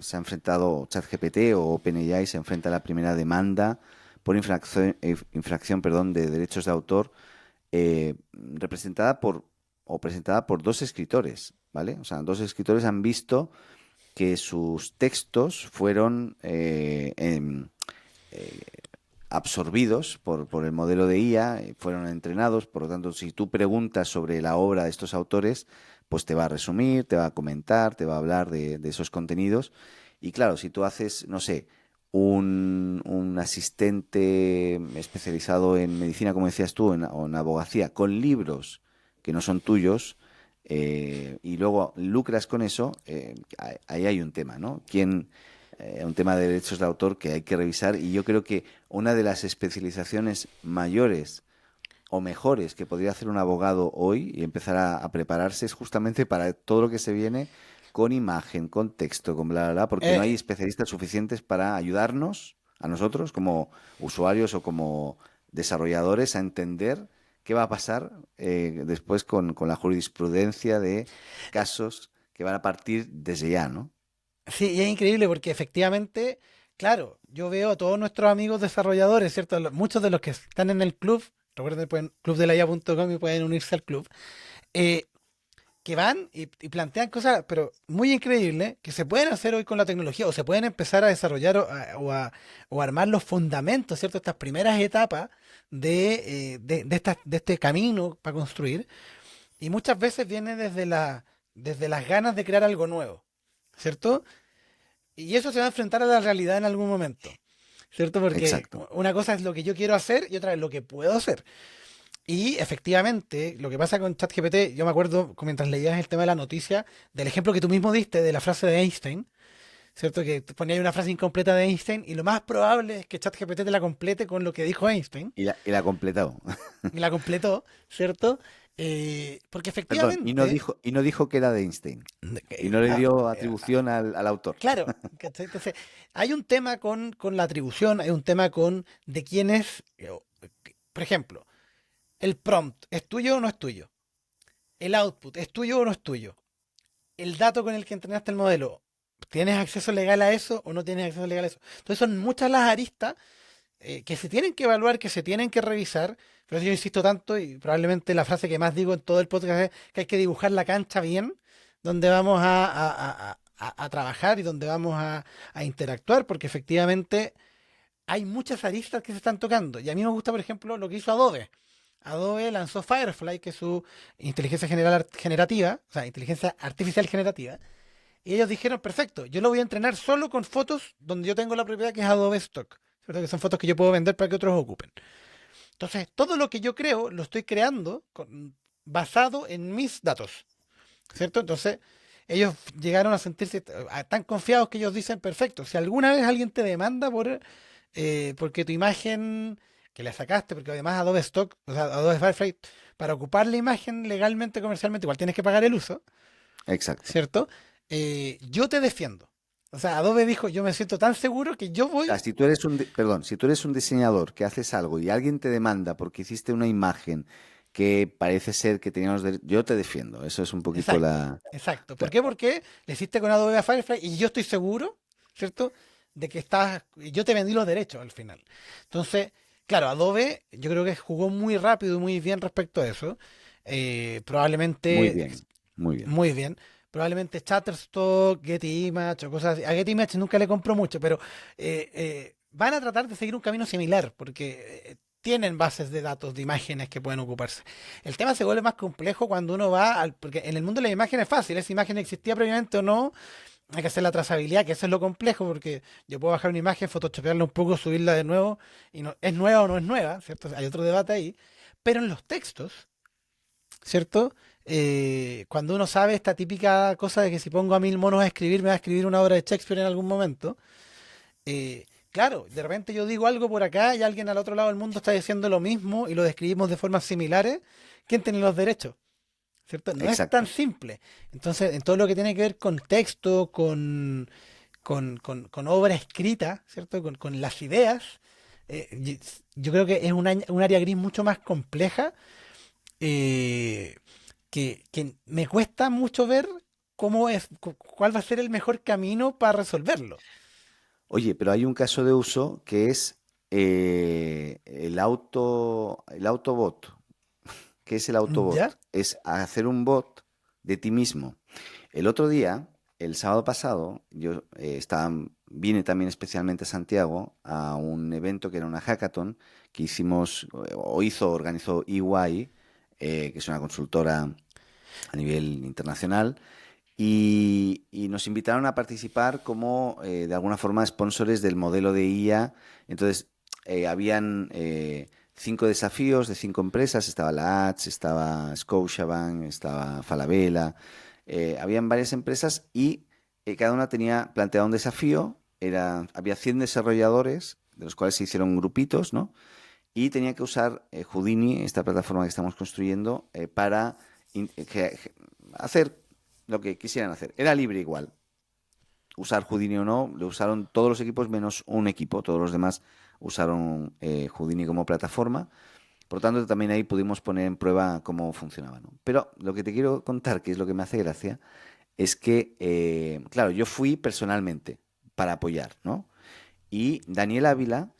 se ha enfrentado ChatGPT o OpenAI se enfrenta a la primera demanda por infracción, perdón, de derechos de autor representada por o presentada por dos escritores, ¿vale? O sea, dos escritores han visto que sus textos fueron eh, absorbidos por el modelo de IA, fueron entrenados, por lo tanto, si tú preguntas sobre la obra de estos autores, pues te va a resumir, te va a comentar, te va a hablar de esos contenidos. Y claro, si tú haces, no sé, un asistente especializado en medicina, como decías tú, o en abogacía, con libros que no son tuyos, y luego lucras con eso, ahí hay un tema, ¿no? Un tema de derechos de autor que hay que revisar y yo creo que una de las especializaciones mayores o mejores que podría hacer un abogado hoy y empezar a prepararse es justamente para todo lo que se viene con imagen, con texto, con bla, bla, bla, porque no hay Eh, especialistas suficientes para ayudarnos a nosotros como usuarios o como desarrolladores a entender qué va a pasar después con la jurisprudencia de casos que van a partir desde ya, ¿no? sí, y es increíble porque efectivamente, claro, yo veo a todos nuestros amigos desarrolladores, ¿cierto? Muchos de los que están en el club, recuerden, pueden clubdelaya.com y pueden unirse al club, eh, que van y plantean cosas, pero muy increíbles, que se pueden hacer hoy con la tecnología o se pueden empezar a desarrollar o armar los fundamentos, ¿cierto? Estas primeras etapas de este camino para construir. Y muchas veces viene desde las ganas de crear algo nuevo, ¿cierto? Y eso se va a enfrentar a la realidad en algún momento, ¿cierto? Porque Exacto. una cosa es lo que yo quiero hacer y otra es lo que puedo hacer. Y efectivamente, lo que pasa con ChatGPT, yo me acuerdo mientras leías el tema de la noticia, del ejemplo que tú mismo diste de la frase de Einstein, ¿cierto? Que ponía ahí una frase incompleta de Einstein y lo más probable es que ChatGPT te la complete con lo que dijo Einstein Y la ha completado. y la completó, ¿cierto? Porque Perdón, efectivamente, y no dijo que era de Einstein. Y no le ah, dio atribución al autor. claro, ¿cachai? Entonces, hay un tema con la atribución, hay un tema con de quién es, por ejemplo, el prompt, ¿es tuyo o no es tuyo? El output, ¿es tuyo o no es tuyo? El dato con el que entrenaste el modelo, ¿tienes acceso legal a eso o no tienes acceso legal a eso? Entonces son muchas las aristas que se tienen que evaluar, que se tienen que revisar. Por eso yo insisto tanto y probablemente la frase que más digo en todo el podcast es que hay que dibujar la cancha bien, donde vamos a trabajar y donde vamos a interactuar, porque efectivamente hay muchas aristas que se están tocando. Y a mí me gusta, por ejemplo, lo que hizo Adobe. Adobe lanzó Firefly, que es su inteligencia generativa, o sea, inteligencia artificial generativa. Y ellos dijeron, perfecto, yo lo voy a entrenar solo con fotos donde yo tengo la propiedad que es Adobe Stock, ¿cierto? Que son fotos que yo puedo vender para que otros ocupen. Entonces, todo lo que yo creo lo estoy creando basado en mis datos, ¿cierto? Entonces, ellos llegaron a sentirse tan confiados que ellos dicen, perfecto, si alguna vez alguien te demanda porque tu imagen que le sacaste, porque además Adobe Stock, o sea, Adobe Firefly, para ocupar la imagen legalmente, comercialmente, igual tienes que pagar el uso, Exacto. ¿cierto? Yo te defiendo. O sea, Adobe dijo, yo me siento tan seguro que yo O sea, voy. si tú eres perdón, si tú eres un diseñador que haces algo y alguien te demanda porque hiciste una imagen que parece ser que teníamos yo te defiendo. Eso es un poquito Exacto, la... exacto. ¿Por Claro, qué? Porque le hiciste con Adobe a Firefly y yo estoy seguro, ¿cierto? De que estás, yo te vendí los derechos al final. Entonces, claro, Adobe yo creo que jugó muy rápido y muy bien respecto a eso. muy Probablemente, bien, muy bien. muy bien. Probablemente Shutterstock, Getty Image o cosas así. A Getty Image nunca le compro mucho, pero van a tratar de seguir un camino similar porque tienen bases de datos de imágenes que pueden ocuparse. El tema se vuelve más complejo cuando uno va al, porque en el mundo de la imagen es fácil, esa imagen existía previamente o no, hay que hacer la trazabilidad, que eso es lo complejo, porque yo puedo bajar una imagen, photoshopearla un poco, subirla de nuevo, y no, es nueva o no es nueva, ¿cierto? Hay otro debate ahí. Pero en los textos, ¿cierto? Cuando uno sabe esta típica cosa de que si pongo a 1000 monos a escribir, me va a escribir una obra de Shakespeare en algún momento, claro, de repente yo digo algo por acá y alguien al otro lado del mundo está diciendo lo mismo y lo describimos de formas similares. ¿Quién tiene los derechos? ¿Cierto? No es tan Exacto. simple. Entonces, en todo lo que tiene que ver con texto, con obra escrita, ¿cierto? Con las ideas, yo creo que es un área gris mucho más compleja eh, que me cuesta mucho ver cómo es, cuál va a ser el mejor camino para resolverlo. Oye, pero hay un caso de uso que es el autobot. ¿Qué es el ¿Ya? autobot? Es hacer un bot de ti mismo. El otro día, el sábado pasado, yo vine también especialmente a Santiago a un evento que era una hackathon que hicimos, organizó EY, que es una consultora a nivel internacional, y nos invitaron a participar como, de alguna forma, sponsores del modelo de IA. Entonces, habían 5 desafíos de 5 empresas. Estaba la Ads, estaba Scotiabank, estaba Falabella. Habían varias empresas y cada una tenía planteado un desafío. Había 100 desarrolladores, de los cuales se hicieron grupitos, ¿no? Y tenía que usar Houdini, esta plataforma que estamos construyendo, para hacer lo que quisieran hacer. Era libre igual. Usar Houdini o no, lo usaron todos los equipos menos un equipo. Todos los demás usaron Houdini como plataforma. Por lo tanto, también ahí pudimos poner en prueba cómo funcionaba, ¿no? Pero lo que te quiero contar, que es lo que me hace gracia, es que, claro, yo fui personalmente para apoyar, ¿no? Y Daniel Ávila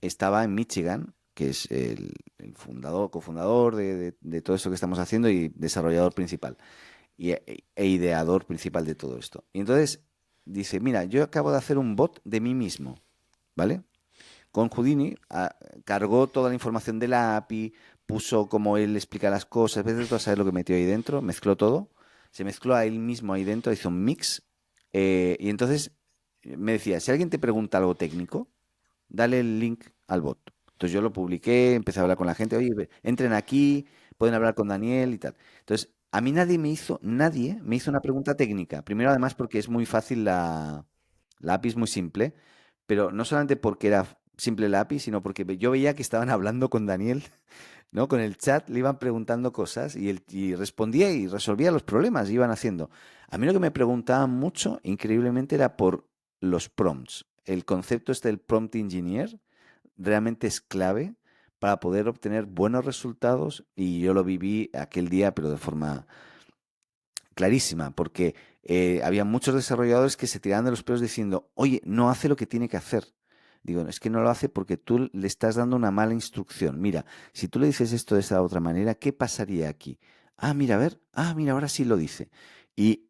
estaba en Michigan, que es el fundador, cofundador de todo esto que estamos haciendo y desarrollador principal e ideador principal de todo esto. Y entonces dice, mira, yo acabo de hacer un bot de mí mismo, ¿vale? Con Houdini cargó toda la información de la API, puso como él explica las cosas, veces tú a saber lo que metió ahí dentro, mezcló todo, se mezcló a él mismo ahí dentro, hizo un mix, y entonces me decía, si alguien te pregunta algo técnico, dale el link al bot. Entonces yo lo publiqué, empecé a hablar con la gente, oye, entren aquí, pueden hablar con Daniel y tal. Entonces, a mí nadie me hizo una pregunta técnica. Primero, además, porque es muy fácil la API es muy simple, pero no solamente porque era simple la API, sino porque yo veía que estaban hablando con Daniel, ¿no? Con el chat, le iban preguntando cosas y él y respondía y resolvía los problemas, iban haciendo. A mí lo que me preguntaban mucho, increíblemente, era por los prompts. El concepto este del prompt engineer realmente es clave para poder obtener buenos resultados y yo lo viví aquel día, pero de forma clarísima, porque había muchos desarrolladores que se tiraban de los pelos diciendo, oye, no hace lo que tiene que hacer. Digo, es que no lo hace porque tú le estás dando una mala instrucción. Mira, si tú le dices esto de esa otra manera, ¿qué pasaría aquí? Ah, mira, a ver, mira, ahora sí lo dice. Y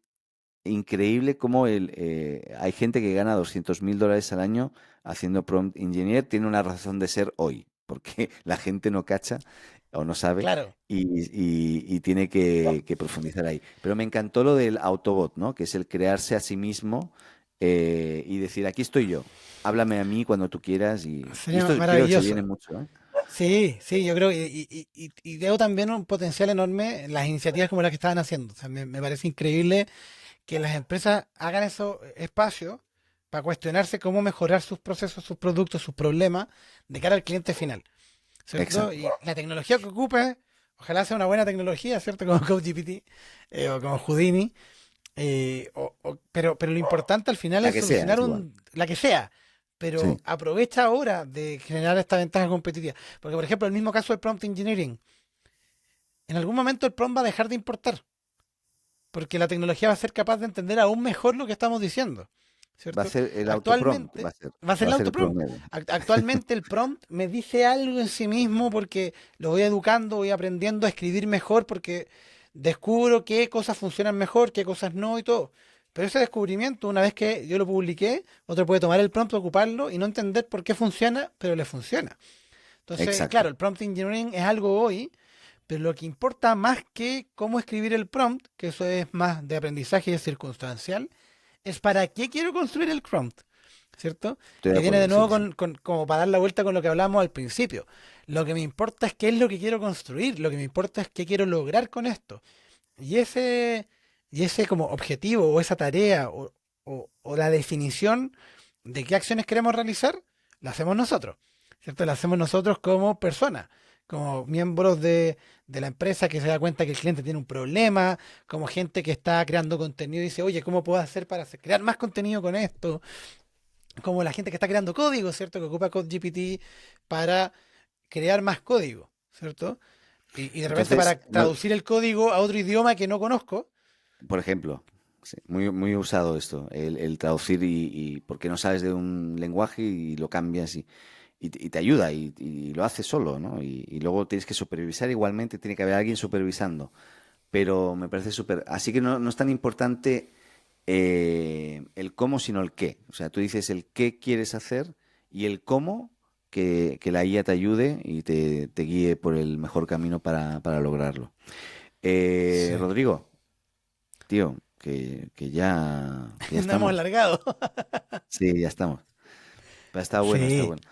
increíble cómo hay gente que gana $200.000 al año haciendo prompt engineer, tiene una razón de ser hoy, porque la gente no cacha o no sabe Claro. y tiene que profundizar ahí. Pero me encantó lo del Autobot, ¿no? Que es el crearse a sí mismo y decir, aquí estoy yo, háblame a mí cuando tú quieras y Sería esto creo que se maravilloso. viene mucho, ¿eh? Sí, sí, yo creo y veo también un potencial enorme en las iniciativas como las que estaban haciendo. O sea, me parece increíble que las empresas hagan esos espacios para cuestionarse cómo mejorar sus procesos, sus productos, sus problemas de cara al cliente final, ¿cierto? Exacto. Y la tecnología que ocupe, ojalá sea una buena tecnología, ¿cierto? Como CodeGPT o como Houdini, Pero lo importante al final La es que sea, solucionar es igual. la que sea, pero Sí, aprovecha ahora de generar esta ventaja competitiva. Porque, por ejemplo, el mismo caso del prompt engineering, en algún momento el prompt va a dejar de importar, porque la tecnología va a ser capaz de entender aún mejor lo que estamos diciendo, va a ¿cierto? ser el autoprompt, Actualmente va a ser va el a ser el autoprompt. promedio. Actualmente el prompt me dice algo en sí mismo porque lo voy educando, voy aprendiendo a escribir mejor porque descubro qué cosas funcionan mejor, qué cosas no y todo. Pero ese descubrimiento, una vez que yo lo publiqué, otro puede tomar el prompt, ocuparlo y no entender por qué funciona, pero le funciona. Entonces, claro, Exacto. el prompt engineering es algo hoy, pero lo que importa más que cómo escribir el prompt, que eso es más de aprendizaje y es circunstancial, es para qué quiero construir el prompt, ¿cierto? Estoy de Que viene de acuerdo, nuevo sí, sí. como para dar la vuelta con lo que hablamos al principio. Lo que me importa es qué es lo que quiero construir, lo que me importa es qué quiero lograr con esto. Y ese como objetivo o esa tarea o la definición de qué acciones queremos realizar, la hacemos nosotros, ¿cierto? La hacemos nosotros como personas, como miembros de la empresa que se da cuenta que el cliente tiene un problema, como gente que está creando contenido y dice, oye, ¿cómo puedo hacer para crear más contenido con esto? Como la gente que está creando código, ¿cierto? Que ocupa CodeGPT para crear más código, ¿cierto? Y de repente Entonces, para traducir el código a otro idioma que no conozco. por ejemplo, sí, muy, muy usado esto, el traducir porque no sabes de un lenguaje y lo cambias y te ayuda y lo haces solo, ¿no? Y luego tienes que supervisar igualmente, tiene que haber alguien supervisando. Pero me parece súper. Así que no es tan importante el cómo, sino el qué. O sea, tú dices el qué quieres hacer y el cómo que la IA te ayude y te guíe por el mejor camino para lograrlo. Sí. Rodrigo, tío, que ya No hemos estamos. alargado. Sí, ya estamos. Pero está bueno, está Sí. bueno.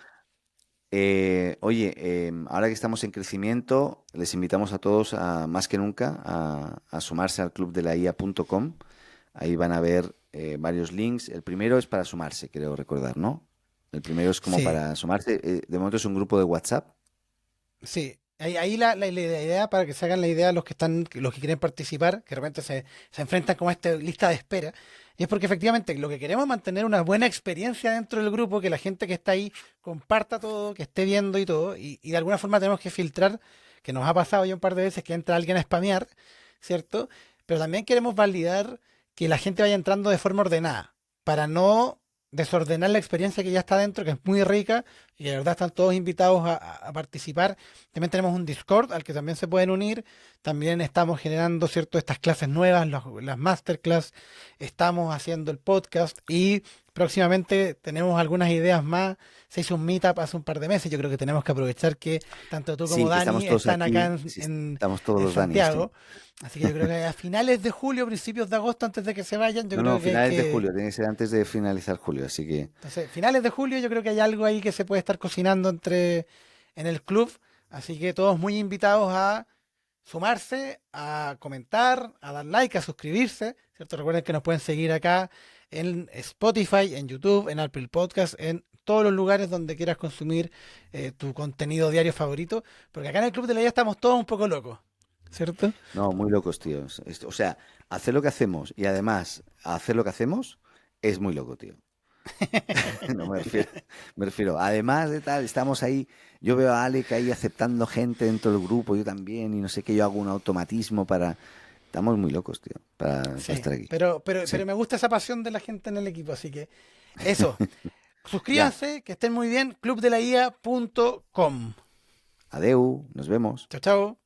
Oye, ahora que estamos en crecimiento, les invitamos a todos, más que nunca, a sumarse al club de la IA.com. Ahí van a ver varios links. El primero es para sumarse, creo recordar, ¿no? El primero es como Sí, para sumarse. De momento es un grupo de WhatsApp. sí. Ahí la idea, para que se hagan la idea los que quieren participar, que de repente se enfrentan como a esta lista de espera, y es porque efectivamente lo que queremos es mantener una buena experiencia dentro del grupo, que la gente que está ahí comparta todo, que esté viendo y todo, y de alguna forma tenemos que filtrar, que nos ha pasado ya un par de veces que entra alguien a spamear, ¿cierto? Pero también queremos validar que la gente vaya entrando de forma ordenada, para no desordenar la experiencia que ya está dentro, que es muy rica y de verdad están todos invitados a participar. También tenemos un Discord al que también se pueden unir. También estamos generando, ¿cierto?, estas clases nuevas, las masterclass. Estamos haciendo el podcast y próximamente tenemos algunas ideas más. Se hizo un meetup hace un par de meses. Yo creo que tenemos que aprovechar que tanto tú como Sí, que estamos Dani todos están acá aquí. Sí, estamos todos en los Danis, sí. Santiago. Así que yo creo que a finales de julio, principios de agosto, antes de que se vayan, yo No, creo no, que hay finales de que julio. Tiene que ser antes de finalizar julio. Así que entonces, finales de julio yo creo que hay algo ahí que se puede estar cocinando en el club, así que todos muy invitados a sumarse, a comentar, a dar like, a suscribirse, ¿cierto? Recuerden que nos pueden seguir acá en Spotify, en YouTube, en Apple Podcast, en todos los lugares donde quieras consumir tu contenido diario favorito, porque acá en el Club de la Idea estamos todos un poco locos, ¿cierto? no, muy locos, tío. O sea, hacer lo que hacemos y además hacer lo que hacemos es muy loco, tío. No me refiero. Además de tal, estamos ahí. Yo veo a Alec ahí aceptando gente dentro del grupo, yo también, y no sé qué, yo hago un automatismo para. Estamos muy locos, tío, para Sí, estar aquí. Sí, pero me gusta esa pasión de la gente en el equipo, así que eso. ya. Suscríbanse, que estén muy bien. Clubdelaia.com. Adeu, nos vemos. Chao, chao.